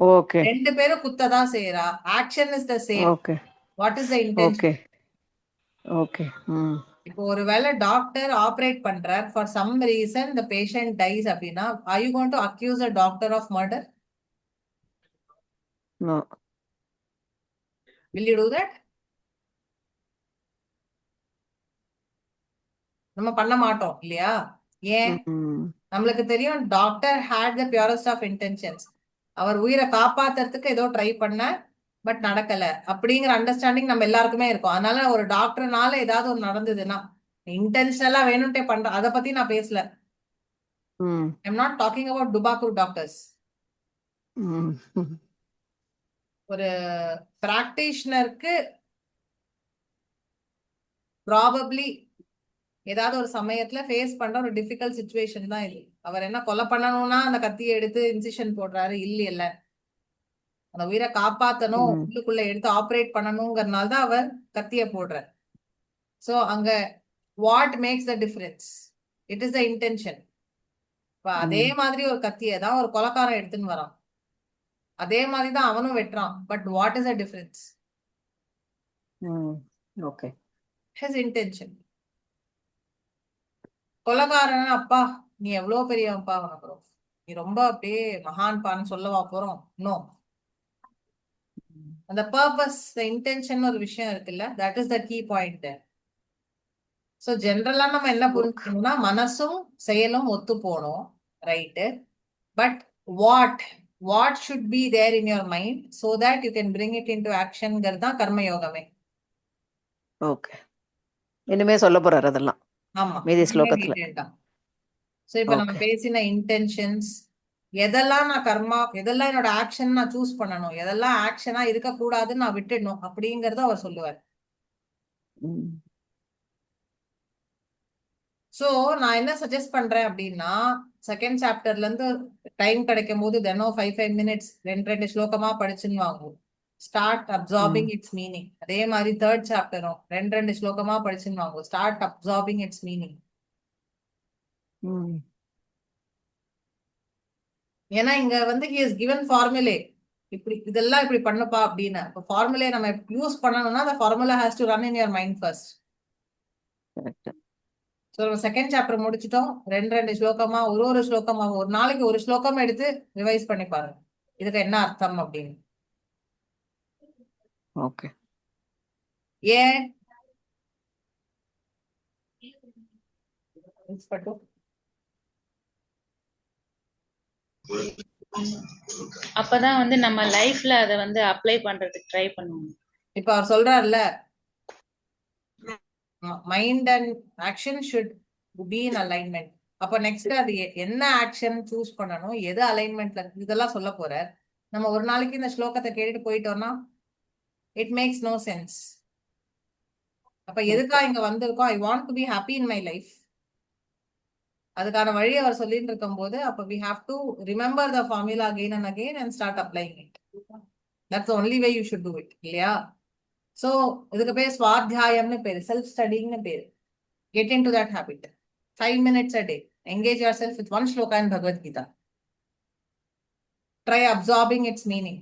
B: ஓகே
A: ரெண்டு பேரும் குத்ததான் செய்யறா. Action is the same.
B: Okay
A: what is the intention?
B: Okay okay hmm
A: இப்போ ஒருவேளை டாக்டர் ஆபரேட் பண்றார், for some reason the patient dies அப்படின்னா, are you going to accuse a doctor of murder?
B: No
A: will you do that? நம்ம பண்ண மாட்டோம் இல்லையா? ஏன்?
B: ம்
A: நம்மளுக்கு தெரியும் doctor had the purest of intentions. அவர் உயிரை காப்பாத்துறதுக்கு ஏதோ ட்ரை பண்ண, பட் நடக்கல அப்படிங்கிற அண்டர்ஸ்டாண்டிங் நம்ம எல்லாருக்குமே இருக்கும். அதனால ஒரு டாக்டர்னால ஏதாவது ஒன்று நடந்ததுன்னா இன்டென்ஷனலா வேணும்ட்டே பண்ற, அதை பத்தி நான் பேசல.
B: Hmm
A: I'm not talking about டுபாக்கூர் டாக்டர்ஸ்.
B: ம்
A: ஒரு பிராக்டிஷனருக்கு ப்ராபப்ளி ஏதாவது ஒரு சமயத்துல ஃபேஸ் பண்ற ஒரு டிஃபிகல்ட் சுச்சுவேஷன் தான் இது. அவர் என்ன கொலை பண்ணணும்னா அந்த கத்தியை எடுத்து இன்சிஷன் போடுறாரு இல்ல, அந்த உயிரை காப்பாத்தணும்,
B: ம்
A: உள்ளுக்குள்ள எடுத்து ஆபரேட் பண்ணணுங்கிறதுனால தான் அவர் கத்திய போடுறார். சோ அங்க what makes the difference? It is the intention. அதே மாதிரி ஒரு கத்தியை தான் ஒரு கொலைக்காரன் எடுத்துன்னு வரான், அதே மாதிரி தான் அவனும் வெட்டுறான், but what is the difference?
B: Hmm okay
A: his intention. கொலைகாரன் அப்பா நீ எவ்வளவு பெரியவன்ப்பா, உனக்கு நீ ரொம்ப அப்படியே மகான்பான்னு சொல்லவா போறோம்? நோ. அந்த பர்பஸ், த இன்டென்ஷன் ஒரு விஷயம் இருக்குல்ல, that is the key point. So ஜென்ரலா நம்ம என்ன புரிஞ்சுக்கணும்னா, மனசும் செயலும் ஒத்து போகணும், right. But what what should be there in your mind so that you can bring it into ஆக்ஷன்ங்கிறது தான் கர்ம யோகமே.
B: ஓகே இனிமே சொல்ல போறாரு அதெல்லாம்
A: ஆமா,
B: மீதி ஸ்லோகத்துல.
A: சோ இப்ப நம்ம
B: ஓகே
A: பேசின இன்டென்ஷன்ஸ், எதெல்லாம் நான் கர்மா, எதெல்லாம் என்னோட ஆக்ஷன் நான் சூஸ் பண்ணணும், எதெல்லாம் ஆக்ஷனா இருக்கக்கூடாதுன்னு நான் விட்டுடணும் அப்படிங்கறத அவர் சொல்லுவார்.
B: ம்
A: சோ நான் என்ன சஜஸ்ட் பண்றேன் அப்படின்னா, செகண்ட் சாப்டர்ல இருந்து டைம் கிடைக்கும் போது தினம் 5 மினிட்ஸ் ரெண்டு ஸ்லோகமா படிச்சுன்னு வாங்குவோம். Start absorbing it's meaning. அதே மாதிரி தேர்ட் சாப்டரும் ரெண்டு ஸ்லோகமா படிச்சுன்னு வாங்குவோம். Start absorbing it's meaning.
B: ம்
A: ஏன்னா இங்க வந்து ஹி இஸ் கிவன் ஃபார்முலே, இப்படி இதெல்லாம் இப்படி பண்ணுப்பா அப்படின்னு. இப்போ ஃபார்முலே நம்ம யூஸ் பண்ணணும்னா அந்த formula has to run in your mind first.
B: Correct
A: so நம்ம செகண்ட் சாப்டர் முடிச்சிட்டோம். ரெண்டு ஸ்லோகமா ஒரு ஸ்லோகமா ஒரு நாளைக்கு ஒரு ஸ்லோகம் எடுத்து ரிவைஸ் பண்ணி பாருங்க, இதுக்கு என்ன அர்த்தம் அப்படின்னு.
B: ஓகே
A: ஏன் பட்டு
C: அப்பதான் வந்து நம்ம லைஃப்ல அத வந்து அப்ளை பண்றதுக்கு ட்ரை பண்ணுவோம்.
A: இப்ப அவர் சொல்றாருல்ல, mind and action should be in alignment. அப்ப நெக்ஸ்ட் அது என்ன ஆக்ஷன் சூஸ் பண்ணணும், எது அலைன்மெண்ட்ல, இதெல்லாம் சொல்ல போற. நம்ம ஒரு நாளைக்கு இந்த ஸ்லோகத்தை கேட்டுட்டு போயிட்டோம்னா இட் மேக்ஸ் நோ சென்ஸ். அப்ப எதுக்கா இங்க வந்திருக்கோம்? I want to be happy in my life. அதுக்கான வழி அவர் சொல்லிட்டு இருக்கும் போது, அப்ப we have to remember the formula again and again and start applying it. That's the only way you should do it, இல்லையா? So இதுக்கு பேர் ஸ்வாத்தியாயம்னு பேரு, செல்ஃப் ஸ்டடிங்னு பேரு. Get into that habit. 5 minutes a day. Engage yourself with one shloka in Bhagavad Gita. Try absorbing its meaning.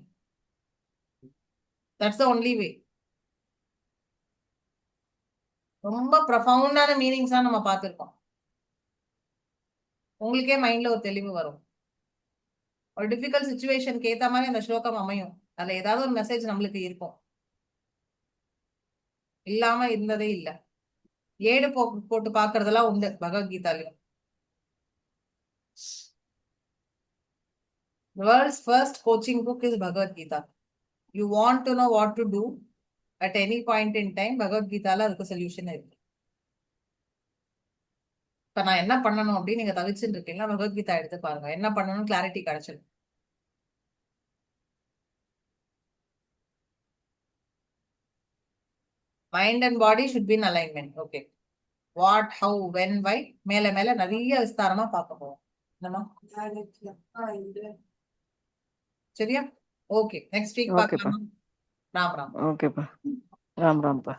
A: That's the only way. ரொம்ப ப்ரொஃபவுண்டான meanings தான் நம்ம பார்த்திருக்கோம். உங்களுக்கே மைண்ட்ல ஒரு தெளிவு வரும். ஒரு டிஃபிகல்ட் சுச்சுவேஷனுக்கு ஏத்த மாதிரி அந்த ஸ்லோகம் அமையும். அதுல ஏதாவது ஒரு மெசேஜ் நம்மளுக்கு இருக்கும், இல்லாம இருந்ததே இல்ல. ஏடு போட்டு பாக்குறதெல்லாம் உண்டு பகவத்கீதாலையும். The world's first coaching book is Bhagavad Gita. You want to know what to do at any point in time, Bhagavad Gitaல அதுக்கு சொல்யூஷன் இருக்கு. இப்ப நான் என்ன பண்ணணும் அப்படின்னு நீங்க தவிச்சுட்டு இருக்கீங்களா, பகவத்கீதா எடுத்து பாருங்க, என்ன பண்ணணும் கிளாரிட்டி கிடைச்சிடும். Mind and body should be in alignment. Okay, what, how, when, why மேல மேல நிறைய விஸ்தாரமா பார்க்க போவோம். சரியா? ஓகே, நெக்ஸ்ட் வீக்
B: ஓகேப்பா
A: பார்க்கலாம். ராம் ராம்.
B: ஓகேப்பா ராம் ராம்ப்பா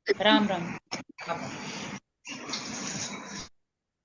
C: ராம் ராம்.
A: ராம்.